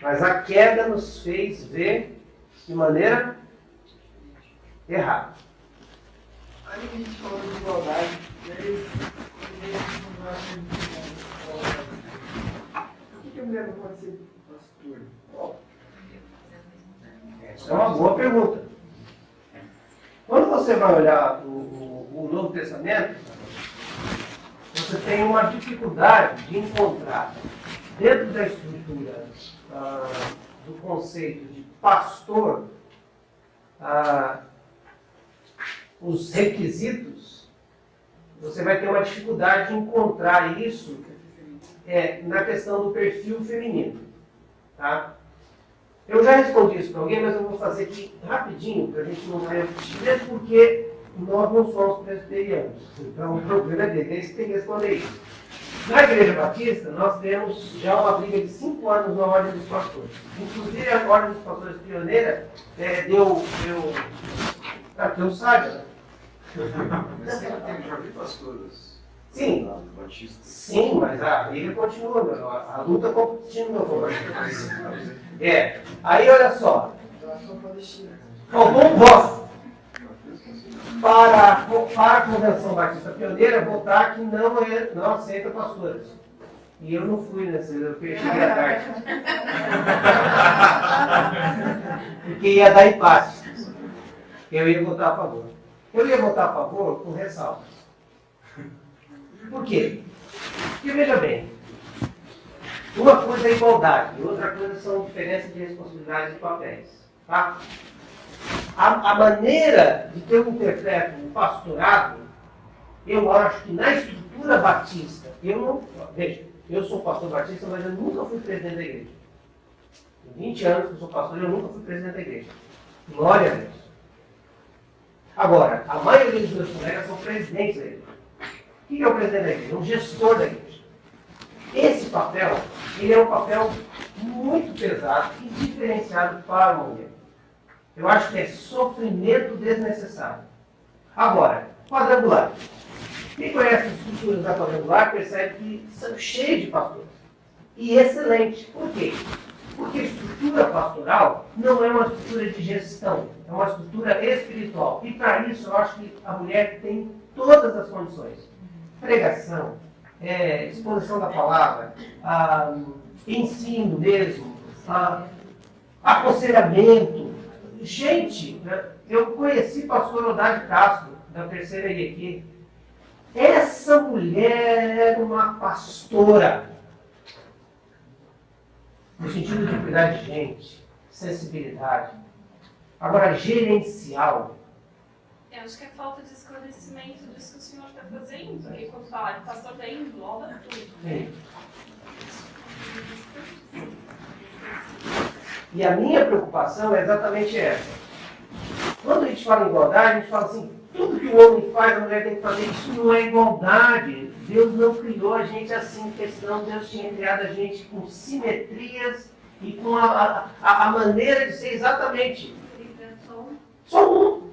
Mas a queda nos fez ver de maneira errada. Aí a gente falou de igualdade, e aí por que a mulher não pode ser pastor? Essa é uma boa pergunta. Quando você vai olhar o Novo Testamento, você tem uma dificuldade de encontrar, dentro da estrutura do conceito de pastor, os requisitos, você vai ter uma dificuldade de encontrar isso na questão do perfil feminino. Tá? Eu já respondi isso para alguém, mas eu vou fazer aqui rapidinho, para a gente não vai repetir, mesmo porque nós não somos presbiterianos. Então o problema é dele, eles têm que responder isso. Na Igreja Batista, nós temos já uma briga de 5 anos na Ordem dos Pastores. Inclusive, a Ordem dos Pastores pioneira para que eu saiba, né? Mas sempre tem, já vi pastores. Sim, Batistas. sim, mas a briga continua, a luta continua. Aí olha só, faltou um voto para a Convenção Batista Pioneira votar que não aceita pastores. E eu não fui nessa, eu cheguei à tarde. Porque ia dar empate. Eu ia votar a favor. Eu ia votar a favor com ressalvas. Por quê? Porque, veja bem, uma coisa é igualdade, outra coisa são diferenças de responsabilidades e papéis. Tá? A maneira de que eu interpreto o pastorado, eu acho que na estrutura batista, veja, eu sou pastor batista, mas eu nunca fui presidente da igreja. Em 20 anos que eu sou pastor, eu nunca fui presidente da igreja. Glória a Deus. Agora, a maioria dos meus colegas são presidentes da igreja. O que é o presidente da igreja? É um gestor da igreja. Esse papel, ele é um papel muito pesado e diferenciado para a mulher. Eu acho que é sofrimento desnecessário. Agora, quadrangular. Quem conhece as estruturas da quadrangular percebe que são cheios de pastores. E excelente. Por quê? Porque a estrutura pastoral não é uma estrutura de gestão, é uma estrutura espiritual. E para isso eu acho que a mulher tem todas as condições. Pregação, exposição da palavra, ensino mesmo, aconselhamento. Gente, eu conheci o pastor Odade Castro, da terceira IEQ. Essa mulher era uma pastora. No sentido de cuidar de gente, sensibilidade. Agora, gerencial. Eu acho que é falta de esclarecimento disso que o senhor está fazendo, porque quando fala que o pastor daí engloba tudo. Sim. E a minha preocupação é exatamente essa. Quando a gente fala em igualdade, a gente fala assim, tudo que o homem faz, a mulher tem que fazer. Isso não é igualdade. Deus não criou a gente assim, questão, Deus tinha criado a gente com simetrias e com a maneira de ser exatamente. Só um.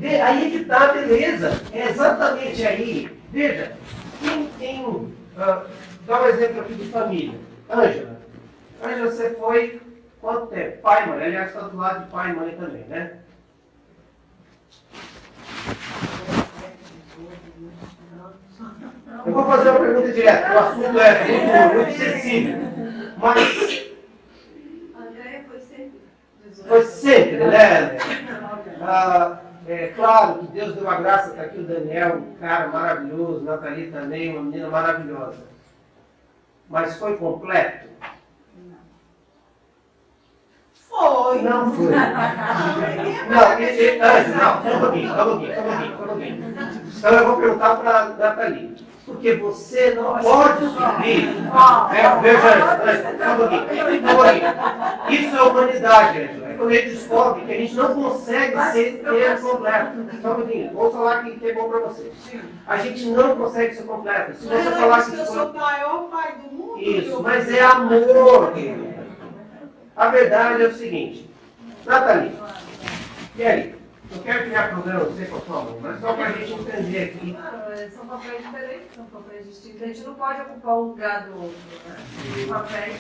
Aí que está a beleza. É exatamente aí. Veja, dá um exemplo aqui de família. Ângela. Ângela, você foi quanto tempo? Pai e mãe. Aliás, está do lado de pai e mãe também, né? Eu vou fazer uma pergunta direta, o assunto é muito sensível. Mas. Andréia foi sempre. Foi sempre, né? É claro que Deus deu a graça, está aqui o Daniel, um cara maravilhoso, Nathalie também, uma menina maravilhosa. Mas foi completo? Foi. Não foi. Não, só um pouquinho. Então eu vou perguntar para a Nathalie. Porque você não pode suprir. Veja, só um pouquinho. Isso é humanidade, Angela. É quando a gente descobre que a gente não consegue ser completo. Só um pouquinho. Vou falar que é bom para você. A gente não consegue ser completo. Se você falar que eu sou o maior pai do mundo. isso, mas é amor, querido. A verdade é o seguinte. Nathalie, e aí? Não quero criar problema você com a sua mãe, mas só para a gente entender aqui. São papéis diferentes, são papéis distintos. A gente não pode ocupar o lugar do outro, né? Os papéis.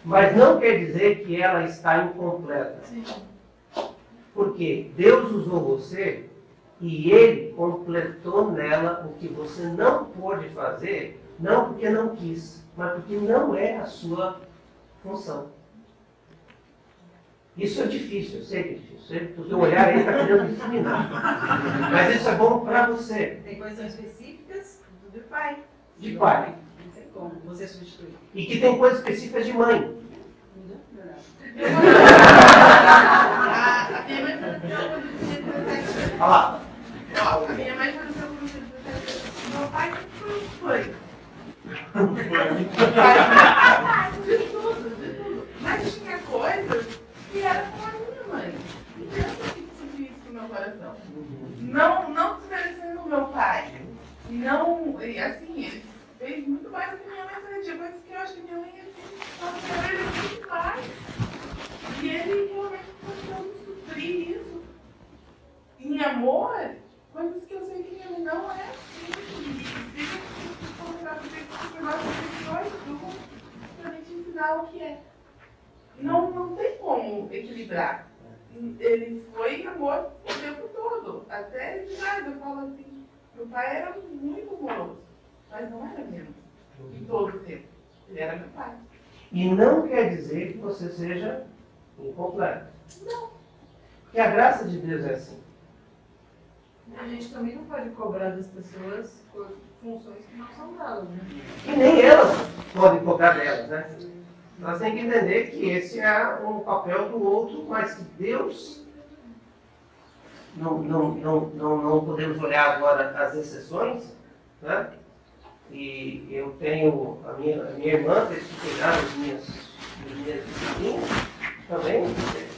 Mas não quer dizer que ela está incompleta. Sim. Porque Deus usou você e Ele completou nela o que você não pôde fazer, não porque não quis, mas porque não é a sua função. Isso é difícil, eu sei que é difícil. O teu olhar aí está querendo me fulminar. Mas isso é bom para você. Tem coisas específicas do pai. De pai. Não tem como você substituir. E que tem coisas específicas de mãe. A minha mãe faleceu quando eu tinha 17 Olha lá. anos. A minha mãe faleceu quando eu tinha 17 anos. Meu pai foi. De tudo. Mas tinha coisas que eram com a minha mãe. E eu senti isso no meu coração. Não desmerecendo o meu pai. Não, e assim, ele fez muito mais do que minha mãe fazia. Coisas que eu acho que minha mãe ia fazer, ele muito mais. E ele realmente conseguiu suprir isso em amor, coisas que eu sei que minha mãe não é assim. E fica convidado para a gente ensinar o que é. Não tem como equilibrar. Ele foi amor o tempo todo. Até de nada, eu falo assim, meu pai era muito amoroso, mas não era mesmo. Em todo o tempo. Ele era meu pai. E não quer dizer que você seja incompleto. Não. Porque a graça de Deus é assim. A gente também não pode cobrar das pessoas por funções que não são delas, né? E nem elas podem cobrar delas, né? Nós temos que entender que esse é um papel do outro, mas que Deus... Não podemos olhar agora as exceções, né? E eu tenho... A minha irmã teve que cuidar das minhas filhinhas também,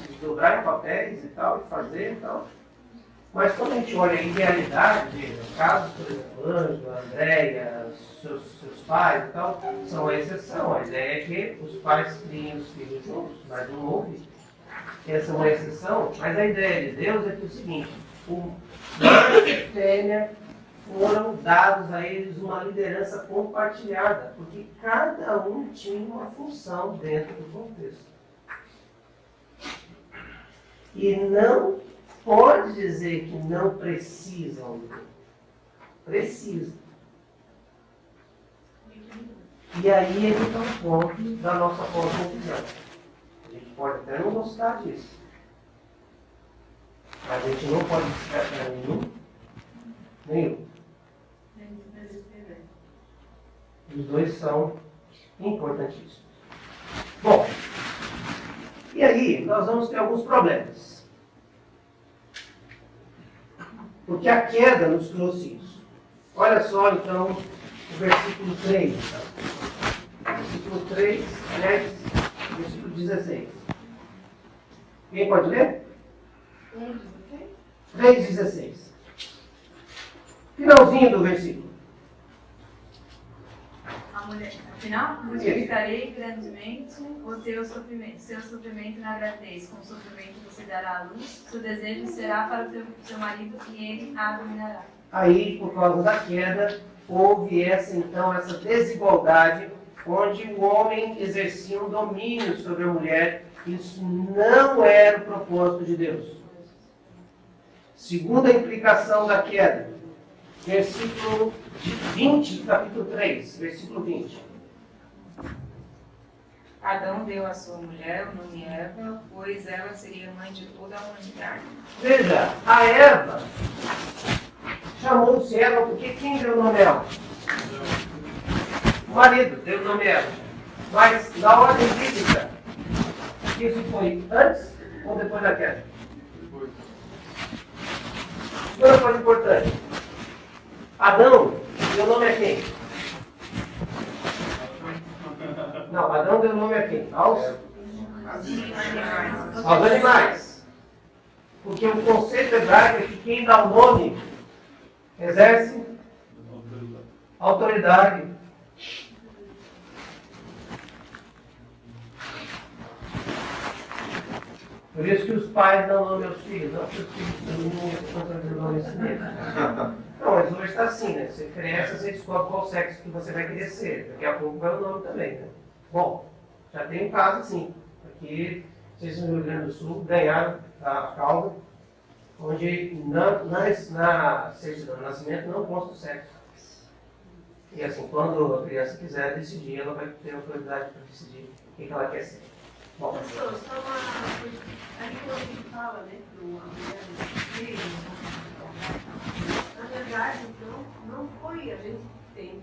desdobrar em papéis e tal, e fazer e tal. Mas quando a gente olha a idealidade, no caso, por exemplo, Ângela, Andréia, seus pais e tal, são a exceção. A ideia é que os pais criem os filhos juntos, mas não houve. Essa é uma exceção, mas a ideia de Deus é que é o seguinte, o macho e a fêmea foram dados a eles uma liderança compartilhada, porque cada um tinha uma função dentro do contexto. E não pode dizer que não precisam. Precisa. E aí é que está o ponto da nossa cosmovisão. A gente pode até não gostar disso. Mas a gente não pode descartar nenhum. Os dois são importantíssimos. Bom, e aí nós vamos ter alguns problemas. Porque a queda nos trouxe isso. Olha só, então, o versículo 3. Versículo 3, 10, versículo 16. Quem pode ler? 3,16. Finalzinho do versículo. Afinal, multiplicarei grandemente o teu sofrimento, seu sofrimento na gravidez. Com o sofrimento você dará à luz, seu desejo será para o seu marido e ele a dominará. Aí, por causa da queda, houve essa desigualdade, onde o homem exercia um domínio sobre a mulher. Isso não era o propósito de Deus. Segunda implicação da queda, versículo 20, capítulo 3, versículo 20. Adão deu à sua mulher o nome Eva, pois ela seria mãe de toda a humanidade. Veja, a Eva chamou-se Eva porque quem deu o nome Eva? O marido deu o nome Eva. Mas na ordem bíblica, isso foi antes ou depois da queda? Depois. Outra coisa importante. Adão deu nome a quem? Não, Adão deu nome a quem? Aos animais. Porque o conceito hebraico é que quem dá o nome exerce autoridade. Por isso que os pais dão nome aos filhos, não que os filhos não responsabilizam o nome a si mesmo. Não, mas hoje está assim, né? Você cresce, você descobre qual sexo que você vai querer ser. Daqui a pouco vai o nome também, né? Bom, já tem um caso assim. Aqui, vocês no Rio Grande do Sul ganharam a causa, onde na certidão de nascimento não consta o sexo. E assim, quando a criança quiser decidir, ela vai ter autoridade para decidir o que ela quer ser. Bom, Pastor, só uma. Aí quando a gente fala, né, para uma mulher dos filhos, na verdade, então, não foi. A gente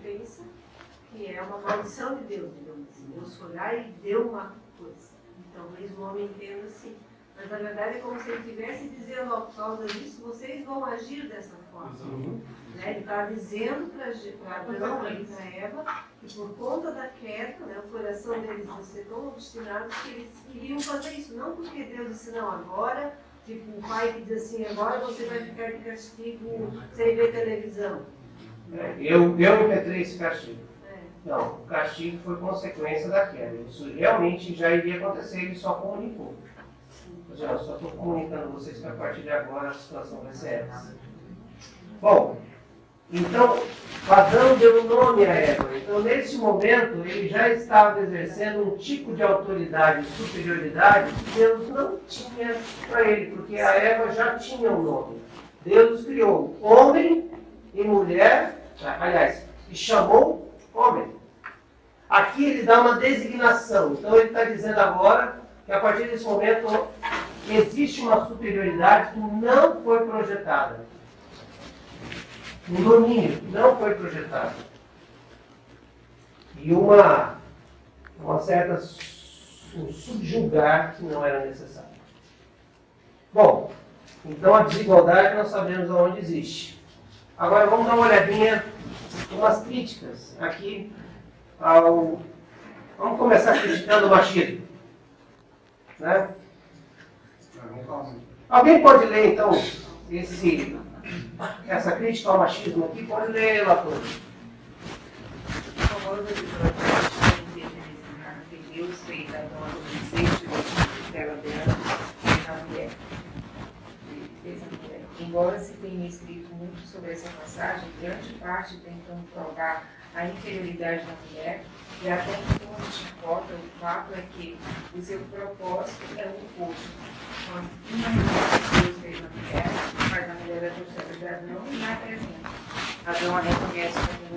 pensa que é uma maldição de Deus, digamos assim. Deus foi lá e deu uma coisa. Então, talvez o homem entenda assim. Mas na verdade é como se ele estivesse dizendo, ó, por causa disso, vocês vão agir dessa forma. Né? Ele está dizendo para Adão e para Eva que por conta da queda, né, o coração deles ia ser tão obstinados que eles queriam fazer isso. Não porque Deus disse, não, agora, tipo o pai que diz assim, agora você vai ficar de castigo sem ver televisão. Eu impetrei esse castigo. Não, o castigo foi consequência da queda. Isso realmente já iria acontecer, ele só comunicou. Eu só estou comunicando a vocês que a partir de agora a situação vai ser essa. Bom, então, Adão deu nome a Eva. Então, nesse momento, ele já estava exercendo um tipo de autoridade e superioridade que Deus não tinha para ele, porque a Eva já tinha um nome. Deus criou homem e mulher, aliás, e chamou homem. Aqui ele dá uma designação. Então, ele está dizendo agora que a partir desse momento existe uma superioridade que não foi projetada. Um domínio que não foi projetado. E uma certa um subjugar que não era necessário. Bom, então a desigualdade nós sabemos aonde existe. Agora vamos dar uma olhadinha em umas críticas aqui ao... Vamos começar criticando o machismo. Né? Alguém pode ler, então, essa crítica ao machismo aqui? Pode ler, Lator. O famoso episódio que Deus fez a dona do desejo dela na mulher. Embora se tenha escrito muito sobre essa passagem, grande parte tentando provar a inferioridade da mulher, e até então a gente importa, o fato é que o seu propósito é o oposto. Quando uma mulher Deus fez na mulher, mas a mulher é torcida de Adão e a apresenta. Adão a reconhece como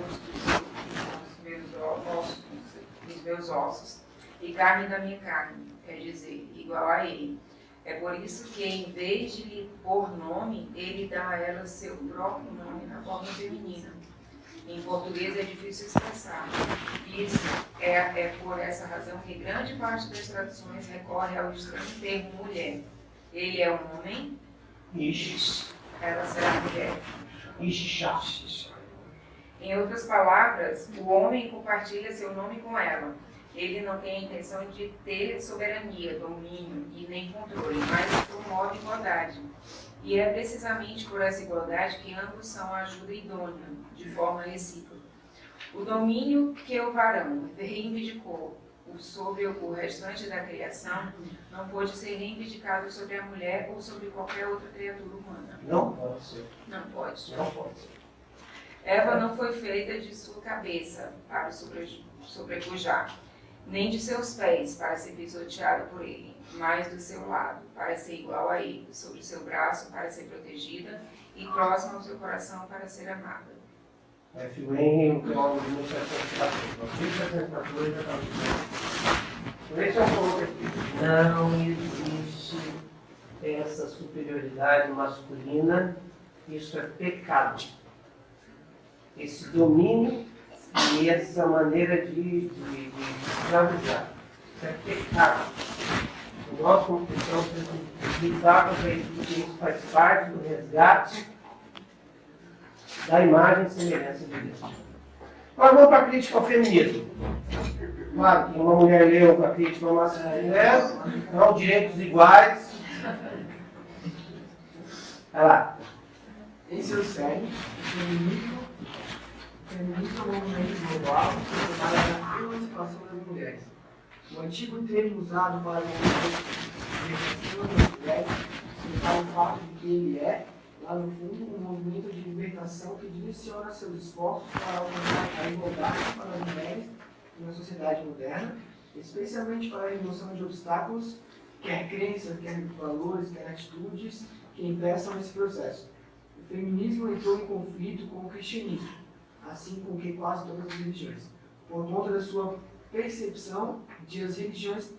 os meus ossos e carne da minha carne, quer dizer, igual a ele. É por isso que, em vez de lhe pôr nome, ele dá a ela seu próprio nome na forma feminina. Em português é difícil expressar. Isso é por essa razão que grande parte das traduções recorre ao estranho termo mulher. Ele é um homem, ela será mulher. Em outras palavras, o homem compartilha seu nome com ela. Ele não tem a intenção de ter soberania, domínio e nem controle, mas promove igualdade. E é precisamente por essa igualdade que ambos são ajuda idônea, de forma recíproca. O domínio que o varão reivindicou sobre o restante da criação não pode ser reivindicado sobre a mulher ou sobre qualquer outra criatura humana. Não pode ser. Não pode. Não pode ser. Eva não foi feita de sua cabeça para sobrepujar, nem de seus pés para ser pisoteada por ele, mas do seu lado, para ser igual a ele, sobre o seu braço para ser protegida e próxima ao seu coração para ser amada. F. Wayne, o teólogo de 1714 já está dizendo. Esse é um ponto aqui. Não existe essa superioridade masculina, isso é pecado. Esse domínio e essa maneira de escravizar. Isso é pecado. Nós, como cristãos, temos que lidar com isso, porque isso faz parte do resgate da imagem e semelhança de Deus. Agora vamos para a crítica ao feminismo. Claro que uma mulher leu para a crítica ao masculino, não direitos iguais. Vai lá. Em seu cerne, o feminismo é um movimento global que trabalha na emancipação das mulheres. O antigo termo usado para o movimento das mulheres significa o fato de que ele é, lá no fundo, um movimento de libertação que direciona seus esforços para alcançar a igualdade para as mulheres na sociedade moderna, especialmente para a remoção de obstáculos, quer crenças, quer valores, quer atitudes que impeçam esse processo. O feminismo entrou em conflito com o cristianismo, assim como que quase todas as religiões, por conta da sua percepção de as religiões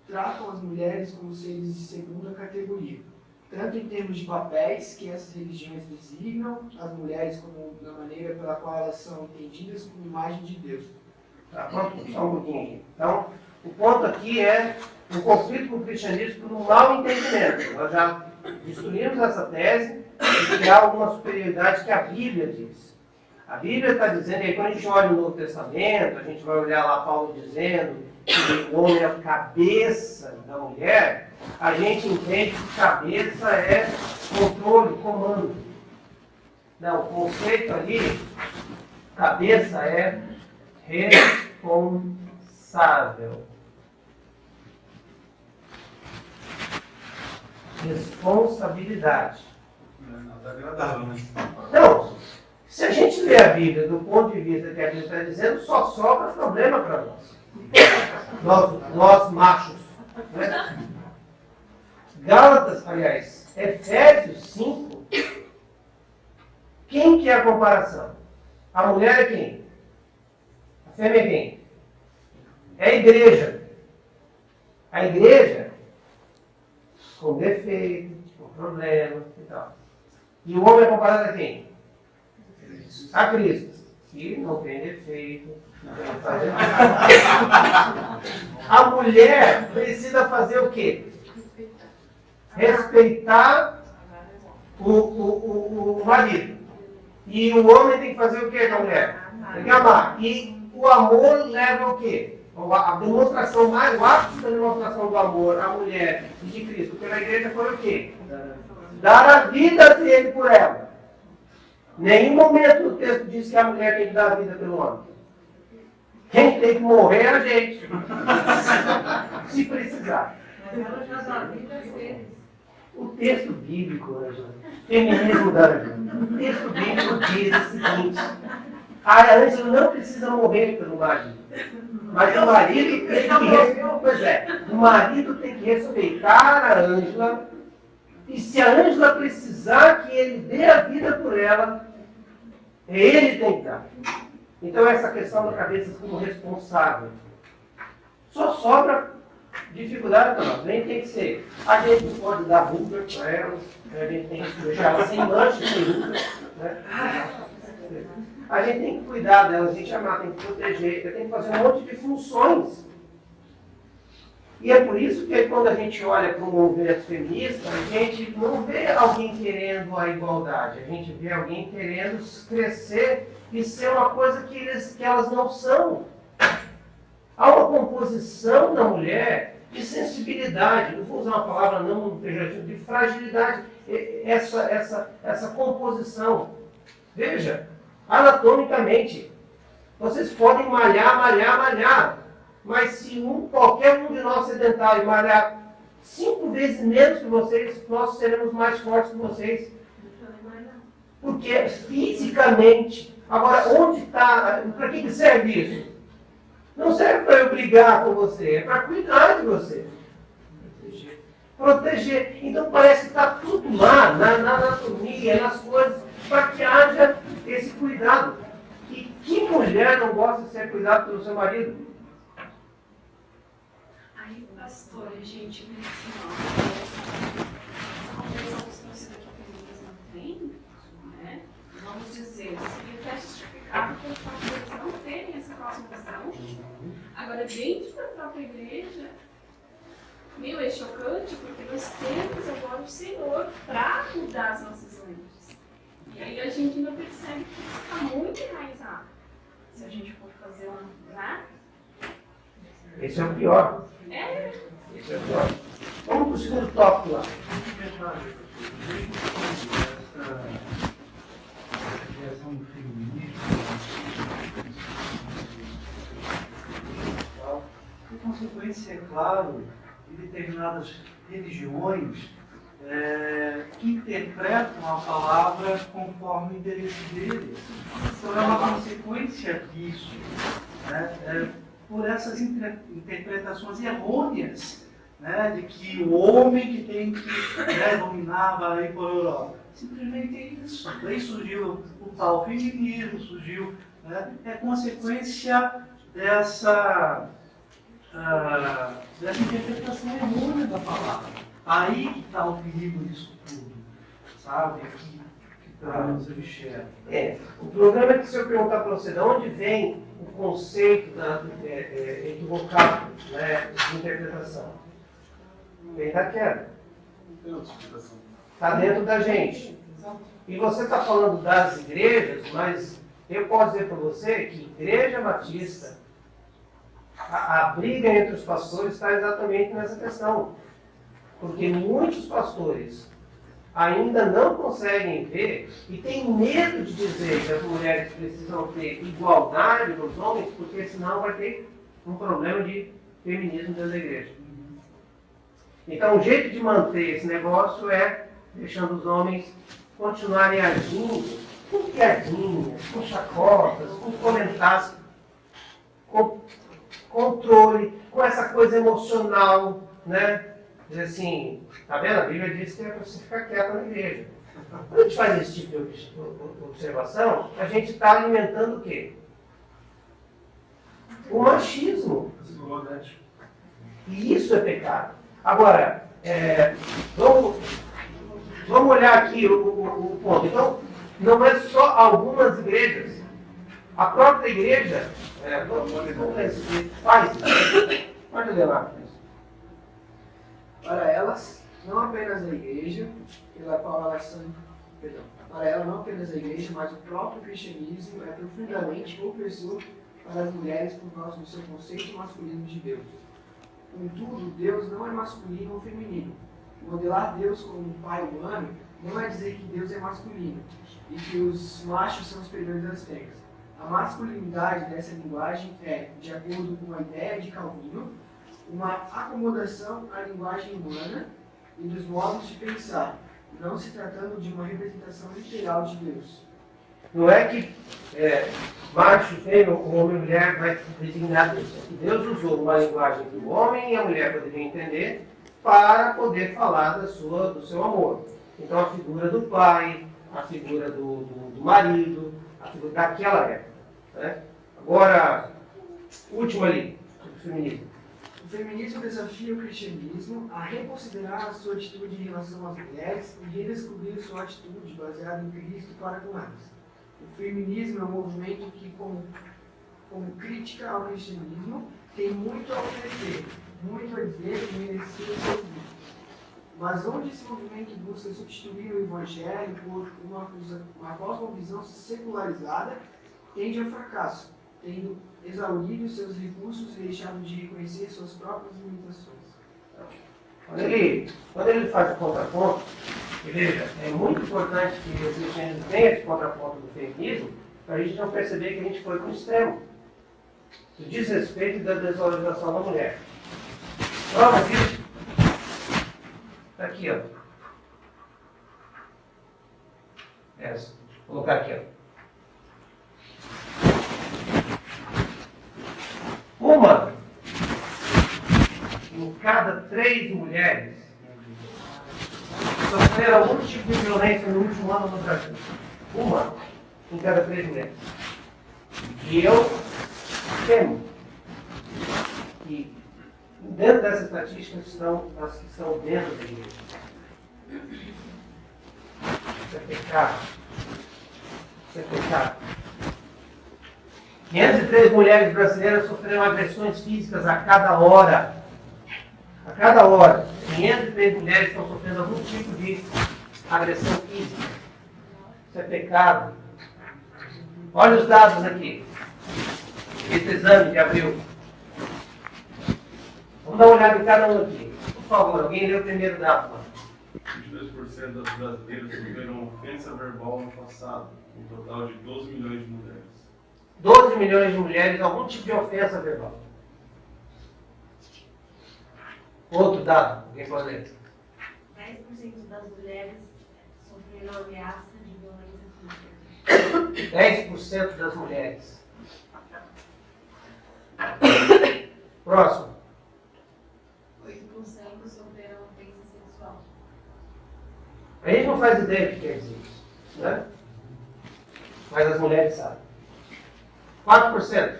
tratam as mulheres como seres de segunda categoria, tanto em termos de papéis que essas religiões designam as mulheres como na maneira pela qual elas são entendidas como imagem de Deus. Tá, pronto, só um pouquinho aqui. Então, o ponto aqui é um conflito com o cristianismo por um mau entendimento. Nós já destruímos essa tese de que há alguma superioridade que a Bíblia diz. A Bíblia está dizendo, e aí quando a gente olha o Novo Testamento, a gente vai olhar lá Paulo dizendo que o homem é a cabeça da mulher, a gente entende que cabeça é controle, comando. Não, o conceito ali, cabeça é responsável. Responsabilidade. Não é nada agradável, né? Não, se a gente lê a Bíblia do ponto de vista que a Bíblia está dizendo, só sobra problema para nós machos. Né? Gálatas, aliás, Efésios 5, quem que é a comparação? A mulher é quem? A fêmea é quem? É a igreja. A igreja com defeito, com problema e tal. E o homem é comparado a quem? A Cristo. Que não tem defeito, não tem fazer nada. A mulher precisa fazer o quê? Respeitar o marido. E o homem tem que fazer o quê com a mulher? Tem que amar. E o amor leva ao quê? A demonstração mais, o ápice da demonstração do amor à mulher e de Cristo pela igreja foi o quê? Dar a vida dele por ela. Nenhum momento o texto diz que a mulher tem que dar a vida pelo homem. Quem tem que morrer é a gente. Se precisar. Mas ela já dá vida às vezes. O texto bíblico, Ângela, feminismo da Ângela, o texto bíblico diz o seguinte: a Ângela não precisa morrer pelo marido. Mas o marido tem que o marido tem que respeitar a Ângela, e se a Ângela precisar que ele dê a vida por ela, ele tem que dar. Então essa questão da cabeça como responsável. Só sobra dificuldade para nós. Nem tem que ser. A gente não pode dar ruga para elas, a gente tem que deixar elas sem mancha, sem ruga. Né? A gente tem que cuidar delas, a gente amar, tem que proteger, tem que fazer um monte de funções. E é por isso que quando a gente olha para um movimento feminista, a gente não vê alguém querendo a igualdade, a gente vê alguém querendo crescer e ser uma coisa que elas não são. Há uma composição da mulher de sensibilidade, não vou usar uma palavra não pejorativa, de fragilidade, essa composição. Veja, anatomicamente, vocês podem malhar, mas se qualquer um de nós sedentário malhar 5 vezes menos que vocês, nós seremos mais fortes que vocês. Porque fisicamente. Agora, onde está? Para que serve isso? Não serve para eu brigar com você, é para cuidar de você. Proteger. Então parece que está tudo lá, na anatomia, nas coisas, para que haja esse cuidado. E que mulher não gosta de ser cuidada pelo seu marido? Aí, pastor, a gente mencionou essa compreensão que você aqui feministas não tem, né? Vamos dizer, seria até justificado pelo fato de eles não terem essa cosmovisão. Agora, dentro da própria igreja, meio é chocante, porque nós temos agora o Senhor para mudar as nossas lentes. E aí a gente ainda percebe que isso está muito enraizado. Se a gente for fazer né? Esse é o pior. É. Esse é o pior. Vamos para o segundo tópico lá. Essa criação do feminismo, por consequência, é claro, de determinadas religiões que interpretam a palavra conforme o interesse deles. Então é uma consequência disso, né? Por essas interpretações errôneas, né? De que o homem que tem que dominar vai por Europa. Simplesmente é isso. Daí surgiu o tal feminismo, surgiu, né? É consequência dessa dessa interpretação errônea da palavra. Aí que está o perigo disso tudo, sabe? Que traz o Michel. O problema é que se eu perguntar para você de onde vem o conceito equivocado, né, de interpretação, vem da queda. Está dentro da gente. E você está falando das igrejas, mas eu posso dizer para você que Igreja Batista, a briga entre os pastores está exatamente nessa questão. Porque muitos pastores ainda não conseguem ver e têm medo de dizer que as mulheres precisam ter igualdade dos homens, porque senão vai ter um problema de feminismo dentro da igreja. Então, o jeito de manter esse negócio é deixando os homens continuarem agindo com piadinhas, com chacotas, com comentários, com controle, com essa coisa emocional, né? Dizer assim, tá vendo? A Bíblia diz que é para você ficar quieto na igreja. Quando a gente faz esse tipo de observação, a gente está alimentando o quê? O machismo. E isso é pecado. Agora, vamos olhar aqui o ponto. Então, não é só algumas igrejas. A própria igreja faz isso. Pode ler lá. Para elas, não apenas a igreja, para ela não apenas a igreja, mas o próprio cristianismo é profundamente opressor para as mulheres por causa do seu conceito masculino de Deus. Contudo, Deus não é masculino ou feminino. Modelar Deus como um pai humano não é dizer que Deus é masculino e que os machos são superiores às fêmeas. A masculinidade dessa linguagem é, de acordo com a ideia de Calvino, uma acomodação à linguagem humana e dos modos de pensar, não se tratando de uma representação literal de Deus. Não é que macho, fêmea, homem e mulher vai designar isso. É que Deus usou uma linguagem que o homem e a mulher poderiam entender para poder falar do seu amor. Então a figura do pai, a figura do marido, a figura daquela época. Né? Agora, último ali, o feminismo. O feminismo desafia o cristianismo a reconsiderar a sua atitude em relação às mulheres e redescobrir sua atitude baseada em Cristo para com elas. O feminismo é um movimento que, como crítica ao cristianismo, tem muito a oferecer, muito a dizer e merecer ser ouvido. Mas onde esse movimento busca substituir o evangelho por uma cosmovisão secularizada, tende ao fracasso, tendo exaurido seus recursos e deixado de reconhecer suas próprias limitações. Quando ele faz o contraponto, veja, é muito importante que o cristianismo tenha esse contraponto do feminismo, para a gente não perceber que a gente foi para o extremo do desrespeito e da desvalorização da mulher. Prova disso. Está aqui, ó. Essa. Vou colocar aqui, ó. Uma em cada 3 mulheres sofreram algum tipo de violência no último ano no Brasil. Uma em cada 3 mulheres. E eu temo que dentro dessa estatística estão as que estão dentro da igreja. Isso é pecado. Isso é pecado. 503 mulheres brasileiras sofreram agressões físicas a cada hora. A cada hora. 503 mulheres estão sofrendo algum tipo de agressão física. Isso é pecado. Olha os dados aqui. Esse exame de abril. Vamos dar uma olhada em cada um aqui. Por favor, alguém lê o primeiro dado. 22% das brasileiras sofreram ofensa verbal no passado, um total de 12 milhões de mulheres. 12 milhões de mulheres, algum tipo de ofensa verbal. Outro dado, alguém pode ler? 10% das mulheres sofreram ameaça de violência física. 10% das mulheres. Próximo. 8% sofreram ofensa sexual. A gente não faz ideia do que quer dizer isso, né? Mas as mulheres sabem. 4%.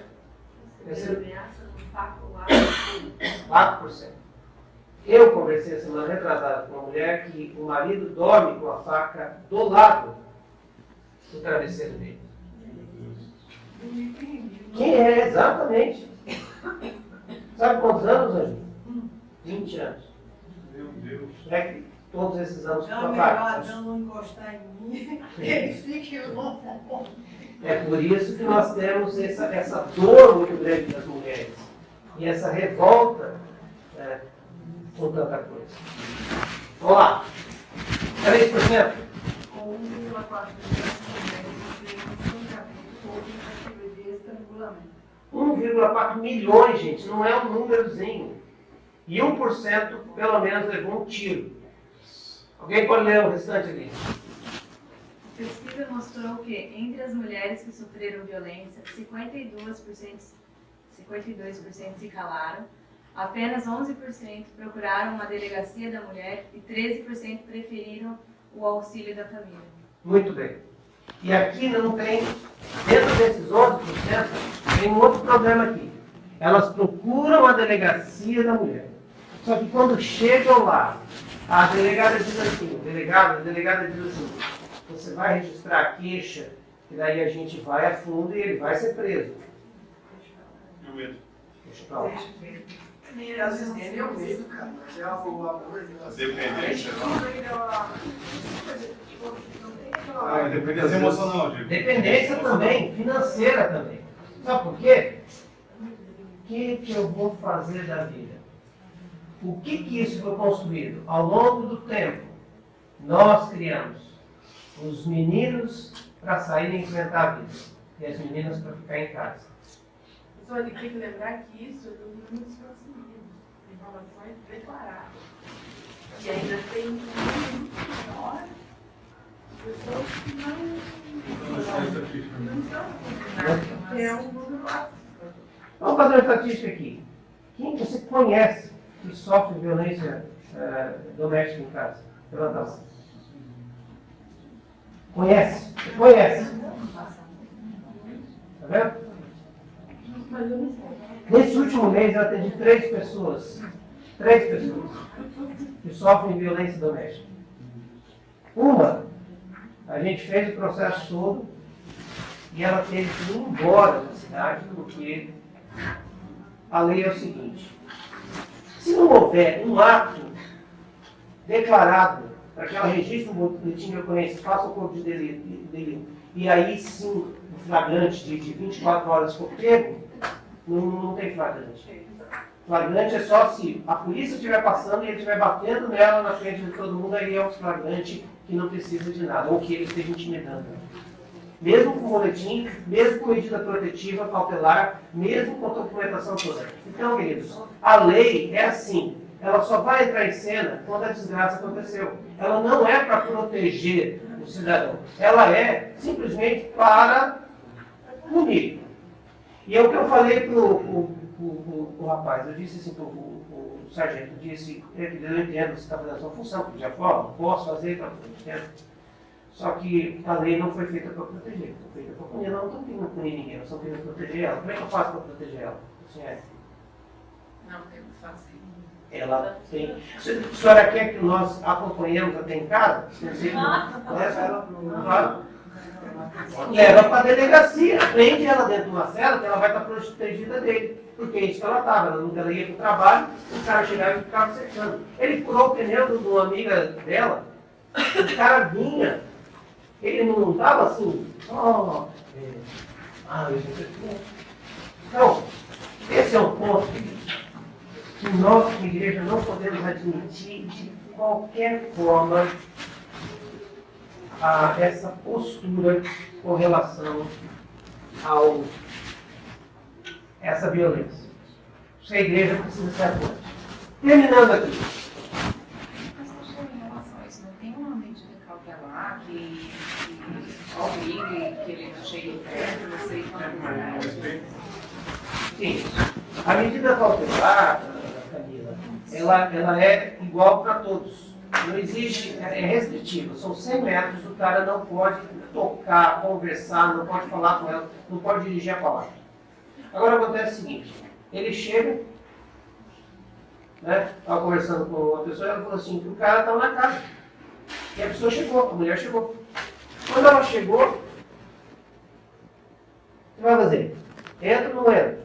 Receberam ameaça no faca ou arma. 4%. Eu conversei a semana retrasada com uma mulher que o marido dorme com a faca do lado do travesseiro dele. Quem é exatamente? Sabe quantos anos, Anjo? 20 anos. Meu Deus. É que todos esses anos com É a melhor faca. não encostar em mim, ele fica longe. É por isso que nós temos essa dor muito grande das mulheres. E essa revolta com tanta coisa. Vamos lá. 3%. Com 1,4 milhões de mulheres sofrendo espancamento ou tentativa de estrangulamento. 1,4 milhões, gente, não é um númerozinho. E 1% pelo menos levou um tiro. Alguém pode ler o restante ali? A pesquisa mostrou que, entre as mulheres que sofreram violência, 52% se calaram, apenas 11% procuraram uma delegacia da mulher e 13% preferiram o auxílio da família. Muito bem. E aqui não tem, dentro desses 11%, tem um outro problema aqui. Elas procuram a delegacia da mulher. Só que quando chegam lá, a delegada diz assim, a delegada diz assim, você vai registrar a queixa, e daí a gente vai a fundo e ele vai ser preso. Eu mesmo. Deixa pra lá. E às vezes nem é o medo, cara. Mas é o amor. Dependência, não. Ah, dependência emocional, Diego. Dependência também, financeira também. Sabe por quê? O que eu vou fazer da vida? O que isso foi construído? Ao longo do tempo, nós criamos os meninos para saírem e enfrentar a vida e as meninas para ficar em casa. Só ele tem que lembrar que isso é do mundo consumidor. Informações declaradas. E ainda tem um número menor de pessoas que não estão confinadas, que é um número alto. Vamos fazer uma estatística aqui. Quem você conhece que sofre violência doméstica em casa? Levanta a mão. Conhece? Você conhece? Tá vendo? Nesse último mês eu atendi 3 pessoas que sofrem violência doméstica. Uma, a gente fez o processo todo e ela teve que ir embora da cidade porque a lei é o seguinte: se não houver um ato declarado para que ela registre um boletim de ocorrência, faça o corpo de delito, e aí sim o flagrante de 24 horas for pego, não tem flagrante. Flagrante é só se a polícia estiver passando e ele estiver batendo nela na frente de todo mundo, aí é um flagrante que não precisa de nada, ou que ele esteja intimidando. Mesmo com boletim, mesmo com medida protetiva, cautelar, mesmo com a documentação toda. Então, queridos, a lei é assim. Ela só vai entrar em cena quando a desgraça aconteceu. Ela não é para proteger o cidadão. Ela é simplesmente para punir. E é o que eu falei para o rapaz. Eu disse assim para o sargento, disse, eu entendo que você está fazendo a sua função, porque já falou, posso fazer, tá, entendo. Só que a lei não foi feita para proteger, foi feita para punir. Ela não está querendo punir ninguém, nós estamos querendo proteger ela. Como é que eu faço para proteger ela? Não tem o que fazer. Ela tem. A senhora quer que nós acompanhemos até em casa? Leva para a delegacia, prende ela dentro de uma cela, que ela vai estar protegida dele. Porque é isso que ela estava. Ela ia para o trabalho, o cara chegava e ficava cercando. Ele furou o pneu de uma amiga dela, o cara vinha, ele não estava assim, Então, esse é um ponto que nós, como igreja, não podemos admitir de qualquer forma essa postura com relação a essa violência. Isso a igreja precisa ser atuante. Terminando aqui. Mas, pastor, em relação a isso, não tem uma medida cautelar que obrigue que ele não chegue perto, não sei quando. Sim. A medida cautelar, Camila, ela é igual para todos. Não existe, é restritiva. São 100 metros, o cara não pode tocar, conversar, não pode falar com ela, não pode dirigir a palavra. Agora acontece o seguinte: Ele chega, né? Estava conversando com uma pessoa, ela falou assim, que o cara estava na casa. E a pessoa chegou, a mulher chegou. Quando ela chegou, o que vai fazer? Entra ou não entra?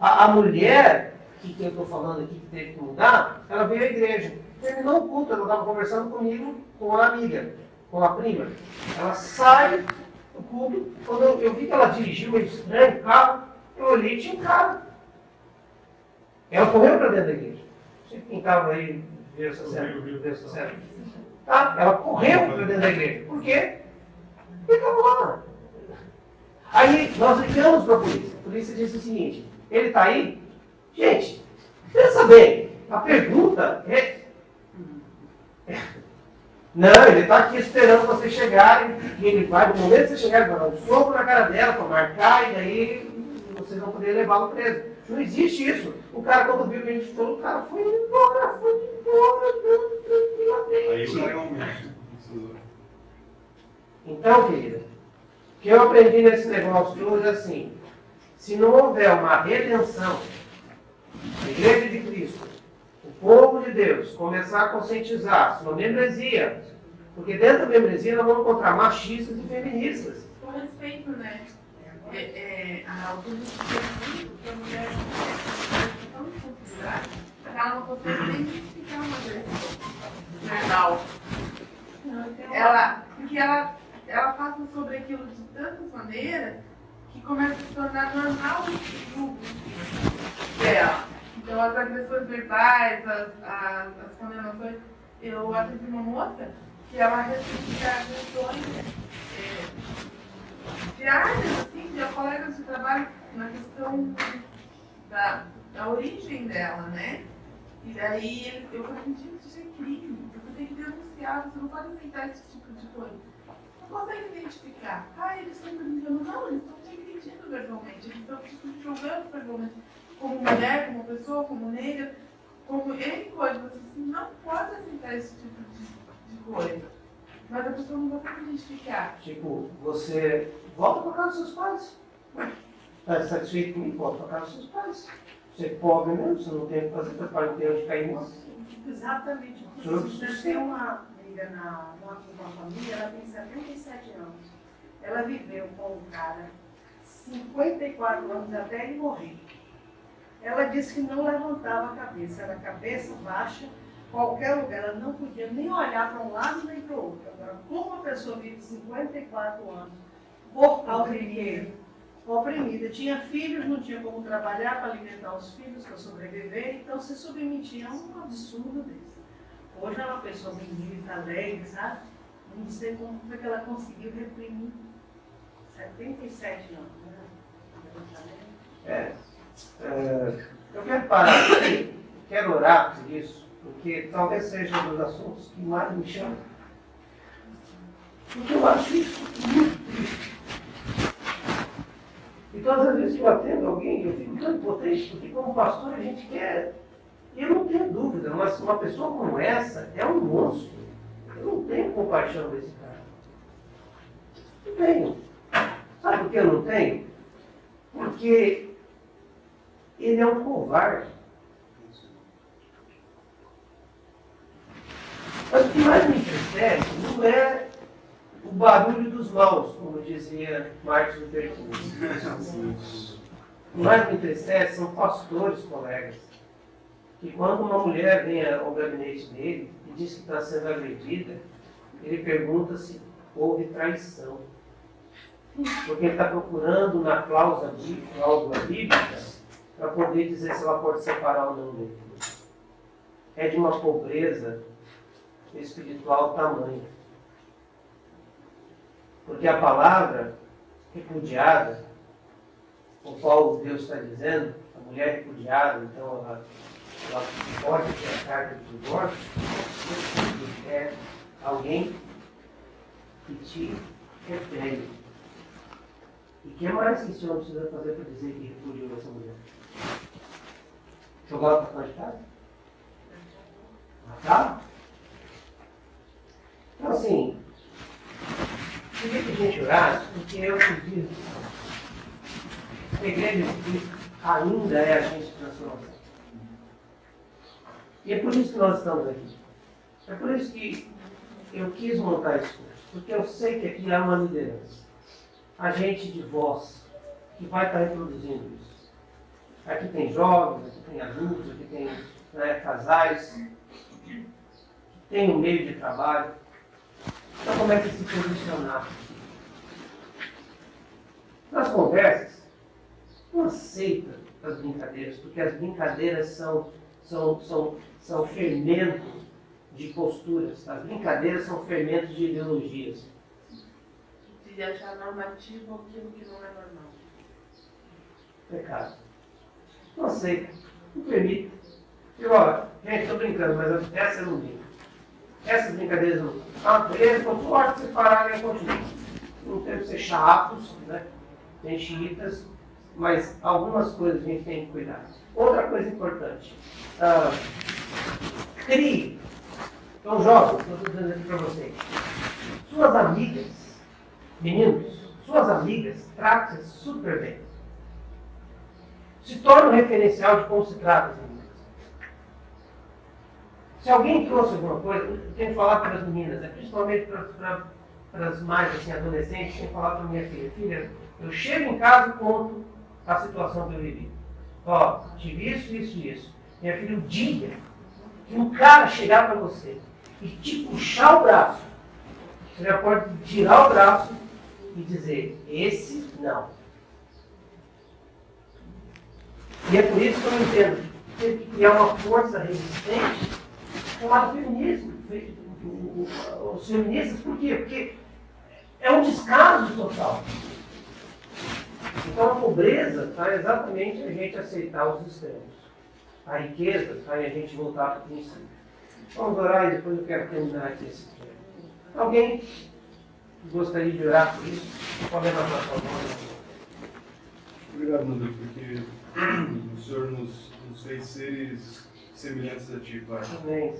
A mulher, que eu estou falando aqui, que teve que mudar, ela veio à igreja. Terminou o culto, ela estava conversando comigo, com a amiga, com a prima. Ela sai do culto, quando eu vi que ela dirigiu meio estranho o carro, eu olhei e tinha um cara. Ela correu para dentro da igreja. Não sei quem estava aí, viu essa cena. Tá? Ela correu para dentro da igreja. Por quê? Porque estava lá. Aí nós ligamos para a polícia. A polícia disse o seguinte, ele está aí? Gente, pensa bem, a pergunta é... Não, ele está aqui esperando vocês chegarem, e ele vai, no momento que vocês chegarem, vai dar um soco na cara dela para marcar, e daí vocês vão poder levá-lo preso. Não existe isso. O cara, quando viu que a gente falou, o cara foi embora, tranquilamente. Aí o cara é um médico. Então, querida, o que eu aprendi nesse negócio todo é assim, se não houver uma redenção, a Igreja de Cristo, o povo de Deus, começar a conscientizar sua membresia, porque dentro da membresia nós vamos encontrar machistas e feministas. Com respeito, né? A autonomia que a mulher é tão desconsiderada, ela não consegue nem identificar uma agressão verbal. Porque ela passa sobre aquilo de tantas maneiras que começa a se tornar normal o grupo dela. Então, as agressões verbais, as condenações. Eu atendi uma moça que ela recebia agressões diárias, assim, de colegas de trabalho na questão da origem dela, né? E daí eu falei, gente, isso é crime, você tem que denunciar, você não pode aceitar esse tipo de coisa. Não consegue identificar. Eles estão brincando, não, eles estão te agredindo verbalmente, eles estão te julgando verbalmente. Como mulher, como pessoa, como negra, como N coisas. Você não pode aceitar esse tipo de coisa. Mas a pessoa não vai conseguir identificar. Tipo, você volta para casa dos seus pais. Está satisfeito comigo? Volta para casa dos seus pais. Você é pobre mesmo, você não tem o que fazer, seu pai não tem onde cair morto. Exatamente. Eu tenho uma amiga numa família, ela tem 77 anos. Ela viveu com um cara 54 anos até ele morrer. Ela disse que não levantava a cabeça, era cabeça baixa, qualquer lugar, ela não podia nem olhar para um lado nem para o outro. Agora, como uma pessoa vive 54 anos, por causa de quê? Oprimida, tinha filhos, não tinha como trabalhar para alimentar os filhos, para sobreviver, então se submetia a um absurdo desse. Hoje é uma pessoa bonita, alegre, sabe? Não sei como foi que ela conseguiu reprimir 77 anos, né? Eu quero parar aqui, quero orar por isso, porque talvez seja um dos assuntos que mais me chama. Porque eu acho isso muito triste. E todas as vezes que eu atendo alguém, eu fico tão impotente, porque como pastor a gente quer. E eu não tenho dúvida, mas uma pessoa como essa é um monstro. Eu não tenho compaixão desse cara. Não tenho. Sabe por que eu não tenho? Porque ele é um covarde. Mas o que mais me entristece não é o barulho dos maus, como dizia Martin Luther King. O que mais me entristece são pastores, colegas, que quando uma mulher vem ao gabinete dele e diz que está sendo agredida, ele pergunta se houve traição. Porque ele está procurando na cláusula bíblica para poder dizer se ela pode separar ou não dele. É de uma pobreza espiritual tamanho. Porque a palavra repudiada, o qual Deus está dizendo, a mulher repudiada, então ela pode ter a carta de divórcio, é alguém que te repele. E o que mais que o senhor precisa fazer para dizer que repudiou essa mulher? Jogar ela para fora de casa? Matar? Então assim, queria que a gente orasse, porque eu acredito que a Igreja de Cristo ainda é agente de transformação. E é por isso que nós estamos aqui. É por isso que eu quis montar esse curso, porque eu sei que aqui há uma liderança, agente de voz, que vai estar reproduzindo isso. Aqui tem jovens, aqui tem adultos, aqui tem casais, tem um meio de trabalho. Então, como é que se posicionar? Nas conversas, não aceita as brincadeiras, porque as brincadeiras são fermentos de posturas. As brincadeiras são fermentos de ideologias. De achar normativo aquilo que não é normal. Pecado. Não aceita. Não permite. E olha, gente, estou brincando, mas essa eu não brinco. Essas brincadeiras não. Beleza, não pode separar e continuar. Não tem que ser chatos, né? Tem xiitas, mas algumas coisas a gente tem que cuidar. Outra coisa importante. Crie. Então, jovens, eu estou dizendo aqui para vocês. Suas amigas, meninos, suas amigas, tratem-se super bem. Se torne um referencial de como se trata as meninas. Se alguém trouxe alguma coisa, eu tenho que falar para as meninas, principalmente para as mais assim, adolescentes, tenho que falar para minha filha. Filha, eu chego em casa e conto a situação que eu vivi. Ó, tive isso. Minha filha, o dia que um cara chegar para você e te puxar o braço, você já pode tirar o braço e dizer, esse não. E é por isso que eu entendo que tem que criar uma força resistente chamada feminismo. Os feministas, por quê? Porque é um descaso total. Então a pobreza está exatamente a gente aceitar os extremos. A riqueza está em a gente voltar para o princípio. Vamos orar e depois eu quero terminar aqui esse tema. Alguém gostaria de orar por isso? Pode levantar a sua mão. Obrigado, meu Deus, porque o Senhor nos fez seres semelhantes a Ti, Pai. Amém.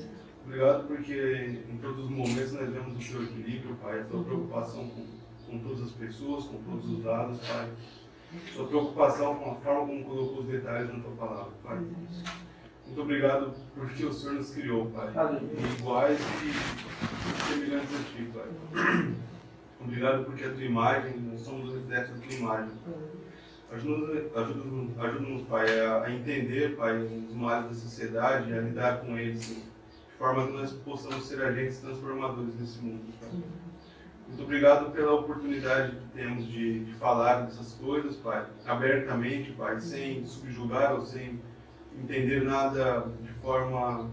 Obrigado porque em todos os momentos nós vemos o Teu equilíbrio, Pai, a Tua preocupação com todas as pessoas, com todos os lados, Pai. Sua preocupação com a forma como colocou os detalhes na Tua palavra, Pai. Muito obrigado porque o Senhor nos criou, Pai, iguais e semelhantes a Ti, Pai. Obrigado porque a Tua imagem, nós somos o reflexo da Tua imagem. Ajuda-nos, Pai, a entender, Pai, os males da sociedade, a lidar com eles, de forma que nós possamos ser agentes transformadores desse mundo, Pai. Muito obrigado pela oportunidade que temos de falar dessas coisas, Pai, abertamente, Pai, sem subjugar ou sem entender nada de forma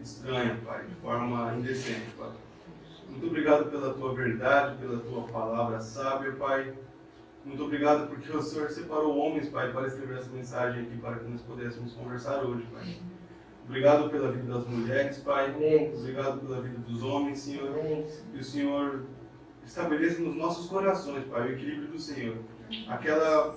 estranha, Pai, de forma indecente, Pai. Muito obrigado pela Tua verdade, pela Tua palavra sábia, Pai. Muito obrigado porque o Senhor separou homens, Pai, para escrever essa mensagem aqui, para que nós pudéssemos conversar hoje, Pai. Obrigado pela vida das mulheres, Pai. Obrigado pela vida dos homens, Senhor. Que o Senhor estabeleça nos nossos corações, Pai, o equilíbrio do Senhor. Aquela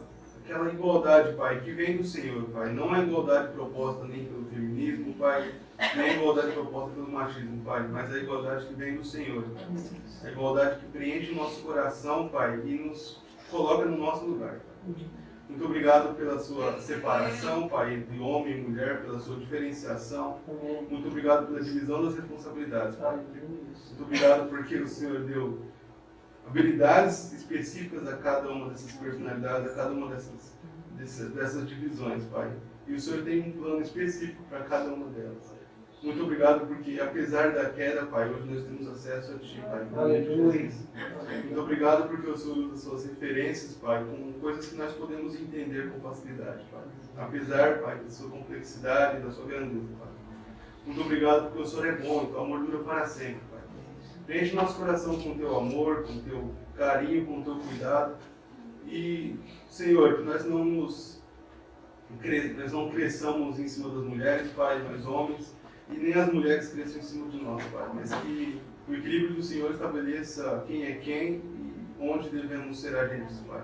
igualdade, Pai, que vem do Senhor, Pai. Não é igualdade proposta nem pelo feminismo, Pai, nem a igualdade proposta pelo machismo, Pai, mas a igualdade que vem do Senhor. A igualdade que preenche o nosso coração, Pai, e nos coloca no nosso lugar, Pai. Muito obrigado pela sua separação, Pai, entre homem e mulher, pela sua diferenciação. Muito obrigado pela divisão das responsabilidades, Pai. Muito obrigado porque o Senhor deu habilidades específicas a cada uma dessas personalidades, a cada uma dessas divisões, Pai. E o Senhor tem um plano específico para cada uma delas. Muito obrigado porque, apesar da queda, Pai, hoje nós temos acesso a Ti, Pai. Muito obrigado porque o Senhor usa suas referências, Pai, com coisas que nós podemos entender com facilidade, Pai. Apesar, Pai, da sua complexidade e da sua grandeza, Pai. Muito obrigado porque o Senhor é bom e o Teu amor dura para sempre, Pai. Preenche nosso coração com o Teu amor, com o Teu carinho, com o Teu cuidado. E, Senhor, que nós não cresçamos em cima das mulheres, Pai, nós homens, e nem as mulheres cresçam em cima de nós, Pai, mas que o equilíbrio do Senhor estabeleça quem é quem e onde devemos ser agentes, Pai.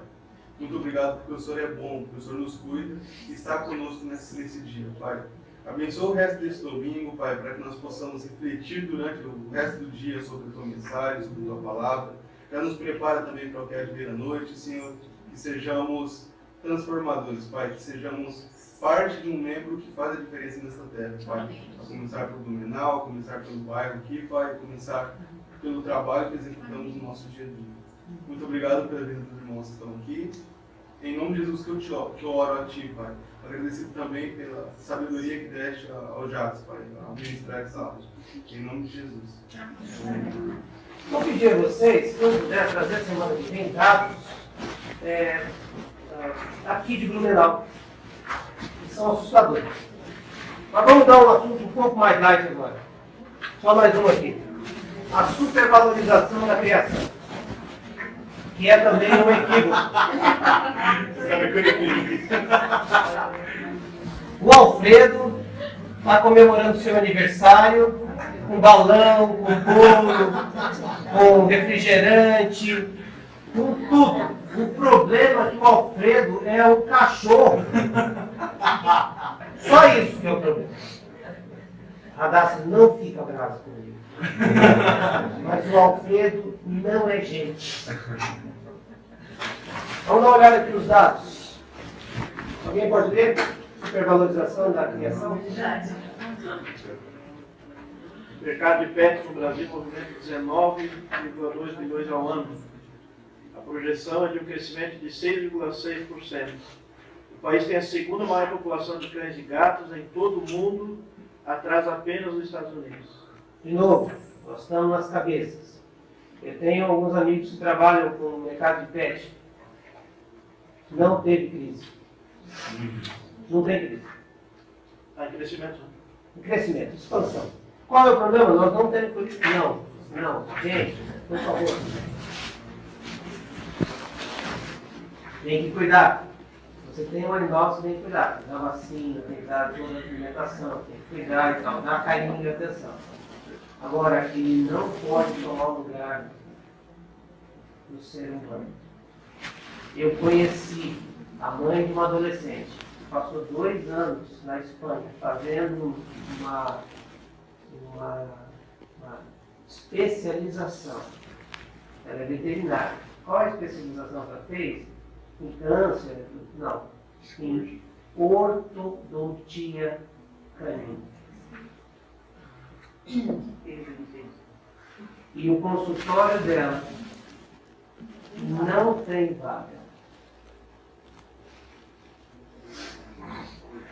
Muito obrigado porque o Senhor é bom, porque o Senhor nos cuida e está conosco nesse dia, Pai. Abençoa o resto desse domingo, Pai, para que nós possamos refletir durante o resto do dia sobre a Tua mensagem, sobre a Tua palavra. Já nos prepara também para o que é de vir à noite, Senhor, que sejamos transformadores, Pai, que sejamos parte de um membro que faz a diferença nessa terra, Pai. A começar pelo Blumenau, a começar pelo bairro aqui, Pai, a começar pelo trabalho que executamos no nosso dia a dia. Muito obrigado pela vida dos irmãos que estão aqui. Em nome de Jesus que eu oro a Ti, Pai. Agradecido também pela sabedoria que deste ao Jacques, Pai, a ministrar essa aula. Em nome de Jesus. Vou pedir a vocês, se eu puder trazer a semana que vem dados aqui de Blumenau, que são assustadores. Mas vamos dar um assunto um pouco mais light agora. Só mais um aqui. A supervalorização da criação, que é também um equívoco. O Alfredo está comemorando seu aniversário com balão, com bolo, com refrigerante, com tudo. O problema é que o Alfredo é o cachorro. Só isso que é o problema. A Dácia não fica brava comigo. Mas o Alfredo não é gente. Vamos dar uma olhada aqui nos dados. Alguém pode ler? Supervalorização da criação? O mercado de pets no Brasil movimenta 19,2 bilhões ao ano. A projeção é de um crescimento de 6,6%. O país tem a segunda maior população de cães e gatos em todo o mundo, atrás apenas dos Estados Unidos. De novo, nós estamos nas cabeças. Eu tenho alguns amigos que trabalham com o mercado de pet. Não teve crise. Não tem crise. Está em crescimento. Em crescimento, expansão. Qual é o problema? Nós não temos crise. Não. Gente, por favor. Tem que cuidar. Você tem um animal, você tem que cuidar. Tem que dar vacina, tem que dar toda a alimentação, tem que cuidar e tal. Dar carinho e atenção. Agora, ele não pode tomar o lugar do ser humano. Eu conheci a mãe de uma adolescente que passou 2 anos na Espanha fazendo uma especialização. Ela é veterinária. Qual a especialização que ela fez? Em câncer? Não. Em ortodontia canina. E o consultório dela não tem vaga.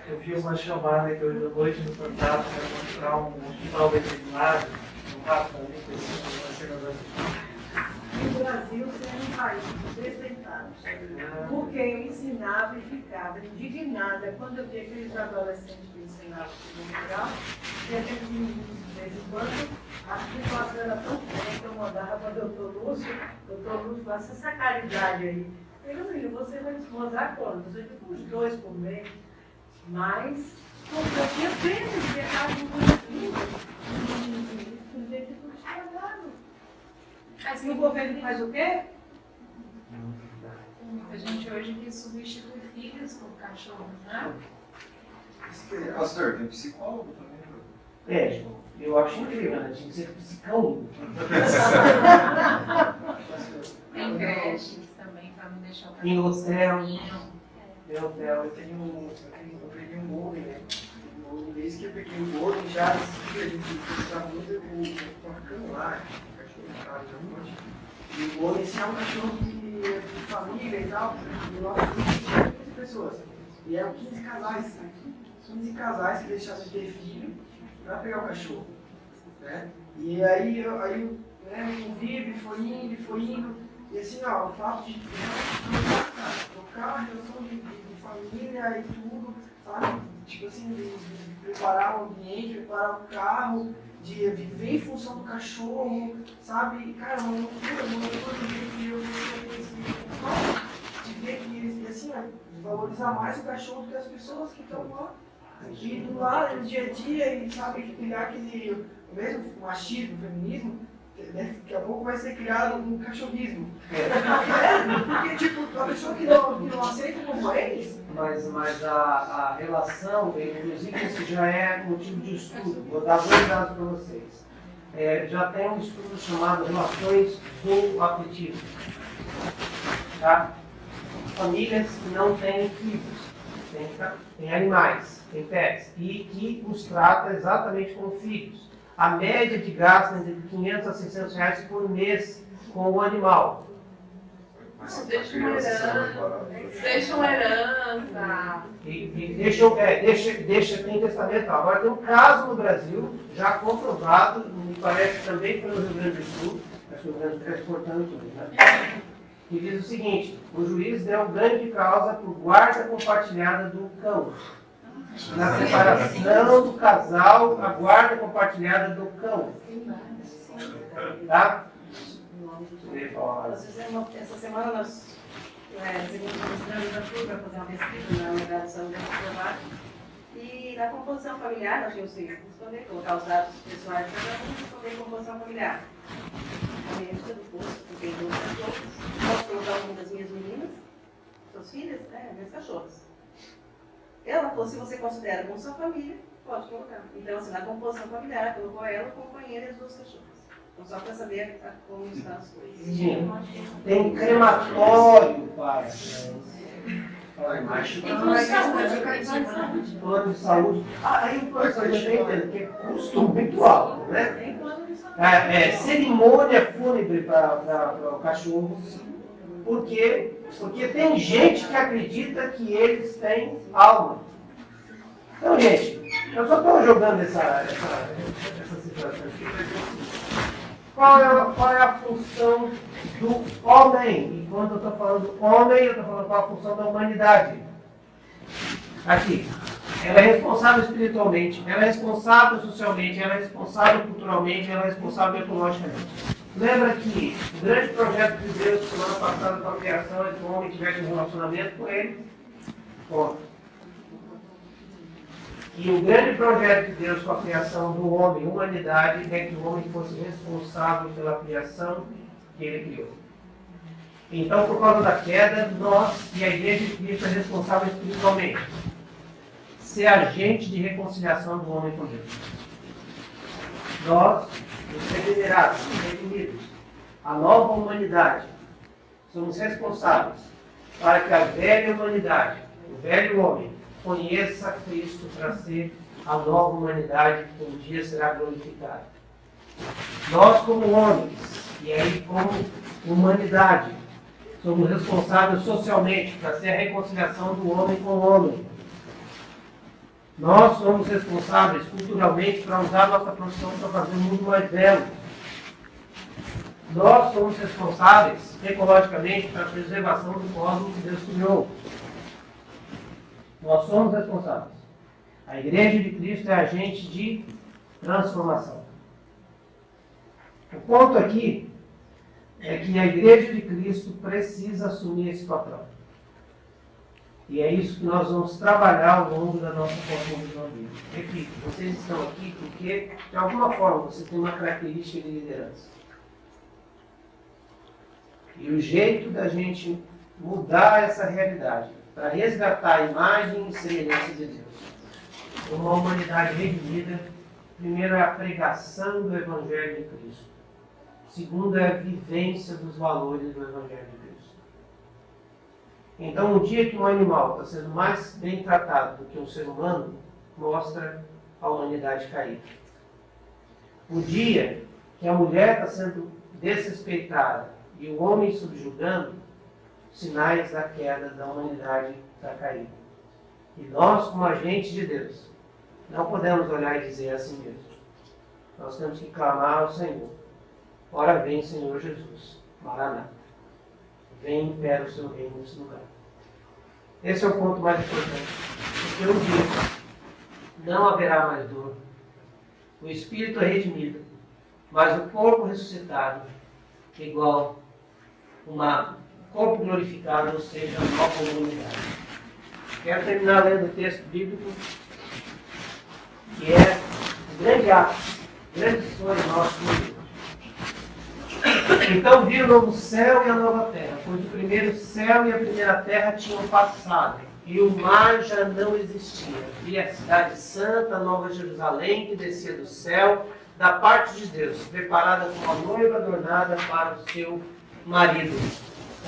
Eu vi uma chamada aqui hoje à noite no Fantástico para mostrar um hospital veterinário, um rato ali, que No Brasil, sendo um país desrespeitado. Porque eu ensinava e ficava indignada quando eu via aqueles adolescentes que ensinavam o segundo grau, e aqueles meninos, de vez em quando, a situação era tão séria que eu mandava para o doutor Lúcio, faça essa caridade aí. Eu filho, você vai desmodar quando? Você fica uns 2 por mês. Mas, eu tinha pena de ver a casa com jeito tudo estragado. Mas o governo faz o quê? Muita gente hoje que substitui filhos por cachorros, né? Pastor, tem psicólogo também. Eu acho incrível, né? Tinha que ser psicólogo. Tem creches também, para não deixar o Em cachorro hotel. sozinho. Eu peguei um Golden, né? Desde que eu peguei um Golden, já a gente precisava muito o cachorro lá, o cachorro de casa, e o Golden é um cachorro de família e tal, e o nosso grupo tinha 15 pessoas. E eram 15 casais, 15 casais que deixaram de ter filho para pegar o cachorro. Né? E aí o convívio foi indo, e assim, ó, o fato de trocar a relação de família e tudo, sabe? Tipo assim, de preparar o ambiente, preparar o carro, de viver em função do cachorro, sabe? E, cara, uma loucura de ver que eu de ver que, assim, valorizar mais o cachorro do que as pessoas que estão lá. E do lado, no dia a dia, e sabe, que criar aquele mesmo machismo, feminismo, daqui a pouco vai ser criado um cachorrismo. Porque, tipo, a pessoa que não aceita como eles. Mas a relação, inclusive, isso já é motivo de estudo. Vou dar 2 dados para vocês. Já tem um estudo chamado Relações Zooafetivas. Tá? famílias que não têm filhos, tem animais, tem pets, e que os trata exatamente como filhos. A média de gasto é de 500 a 600 reais por mês com o animal. Deixa uma herança. Deixa uma herança. Deixa, tem testamental. Agora tem um caso no Brasil, já comprovado, me parece que também foi no Rio Grande do Sul, acho que o Rio Grande do Sul está exportando tudo, né? Que diz o seguinte: o juiz deu grande causa por guarda compartilhada do cão. Na separação do casal, a guarda compartilhada do cão. Tá? Essa semana nós registramos a FUR para fazer uma pesquisa na Unidade de Saúde do Trabalho. E na composição familiar, nós tínhamos que responder, colocar os dados pessoais para cada um responder a composição familiar. A minha lista do posto, que tem 12 cachorros. Posso colocar uma das minhas meninas, suas filhas, minhas cachorras. Ela falou, se você considera como sua família, pode colocar. Então, assim, na composição familiar, colocou ela, o companheiro e as duas cachorras. Então, só para saber como estão as coisas. Sim. Tem crematório para plano de saúde. Aí o plano de saúde eu entendo que é custo muito alto, né? Cerimônia fúnebre para o cachorro. Porque tem gente que acredita que eles têm alma. Então, gente, eu só estou jogando essa situação aqui. Qual é a função do homem? E quando eu estou falando homem, eu estou falando qual a função da humanidade. Aqui. Ela é responsável espiritualmente, ela é responsável socialmente, ela é responsável culturalmente, ela é responsável ecologicamente. Lembra que o grande projeto de Deus, semana passada, com a criação, é que o homem tivesse um relacionamento com ele? Ponto. E o grande projeto de Deus com a criação do homem, humanidade, é que o homem fosse responsável pela criação que ele criou. Então, por causa da queda, nós e a Igreja de Cristo é responsável espiritualmente. Ser agente de reconciliação do homem com Deus. Nós, os regenerados, os redimidos, a nova humanidade, somos responsáveis para que a velha humanidade, o velho homem, conheça Cristo para ser a nova humanidade que um dia será glorificada. Nós, como homens, e aí como humanidade, somos responsáveis socialmente para ser a reconciliação do homem com o homem. Nós somos responsáveis culturalmente para usar nossa profissão para fazer o mundo mais belo. Nós somos responsáveis ecologicamente para a preservação do cosmos que Deus criou. Nós somos responsáveis. A Igreja de Cristo é agente de transformação. O ponto aqui é que a Igreja de Cristo precisa assumir esse papel. E é isso que nós vamos trabalhar ao longo da nossa construção bíblica. Repito, vocês estão aqui porque, de alguma forma, você tem uma característica de liderança. E o jeito da gente mudar essa realidade, para resgatar a imagem e semelhança de Deus, uma humanidade redimida, primeiro é a pregação do Evangelho de Cristo. Segundo é a vivência dos valores do Evangelho de Cristo. Então, o dia que um animal está sendo mais bem tratado do que um ser humano, mostra a humanidade caída. O dia que a mulher está sendo desrespeitada e o homem subjugando, sinais da queda da humanidade está caída. E nós, como agentes de Deus, não podemos olhar e dizer assim mesmo. Nós temos que clamar ao Senhor. Ora vem, Senhor Jesus. Maranata. Vem e impera o seu reino nesse lugar. Esse é o ponto mais importante. Porque um dia não haverá mais dor. O Espírito é redimido, mas o corpo ressuscitado é igual um corpo glorificado, ou seja, a nova humanidade. Quero terminar lendo o texto bíblico, que é o grande ápice, o grande sonho nosso no Deus. Então vi o novo céu e a nova terra, pois o primeiro céu e a primeira terra tinham passado, e o mar já não existia. Vi a cidade santa, a nova Jerusalém, que descia do céu, da parte de Deus, preparada como a noiva adornada para o seu marido.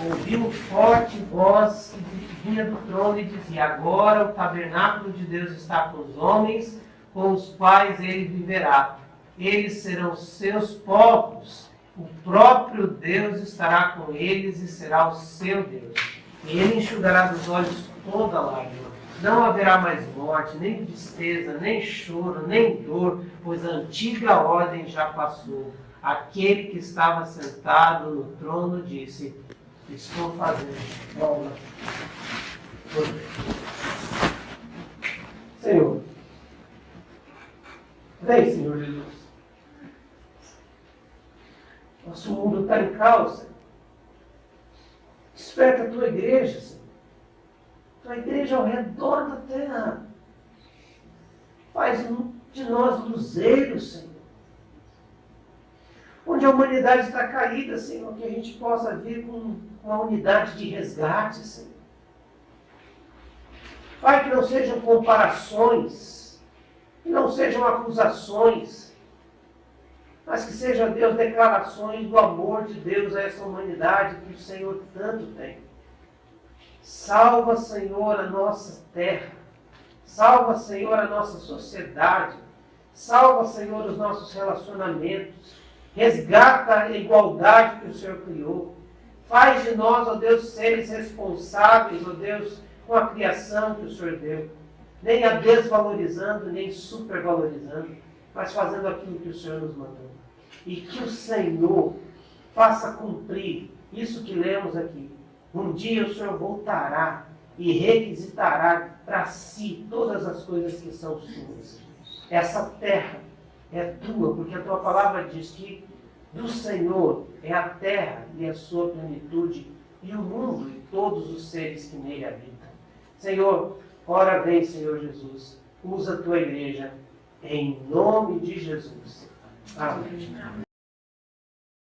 ouvi uma forte voz que vinha do trono e dizia: agora o tabernáculo de Deus está com os homens, com os quais ele viverá. Eles serão seus povos. O próprio Deus estará com eles e será o seu Deus. E ele enxugará dos olhos toda lágrima. Não haverá mais morte, nem tristeza, nem choro, nem dor, pois a antiga ordem já passou. Aquele que estava sentado no trono disse: estou fazendo obra por Deus. Senhor, vem, Senhor Jesus. Nosso mundo está em caos, Senhor. Desperta a tua igreja, Senhor. Tua igreja ao redor da terra. Faz de nós luzeiros, Senhor. Onde a humanidade está caída, Senhor, que a gente possa vir com uma unidade de resgate, Senhor. Pai, que não sejam comparações, que não sejam acusações, mas que sejam, Deus, declarações do amor de Deus a essa humanidade que o Senhor tanto tem. Salva, Senhor, a nossa terra. Salva, Senhor, a nossa sociedade. Salva, Senhor, os nossos relacionamentos. Resgata a igualdade que o Senhor criou. Faz de nós, ó Deus, seres responsáveis, ó Deus, com a criação que o Senhor deu. Nem a desvalorizando, nem supervalorizando, mas fazendo aquilo que o Senhor nos mandou. E que o Senhor faça cumprir isso que lemos aqui. Um dia o Senhor voltará e requisitará para si todas as coisas que são suas. Essa terra é tua, porque a tua palavra diz que do Senhor é a terra e a sua plenitude, e o mundo e todos os seres que nele habitam. Senhor, ora vem, Senhor Jesus, usa a tua igreja, em nome de Jesus. Amém.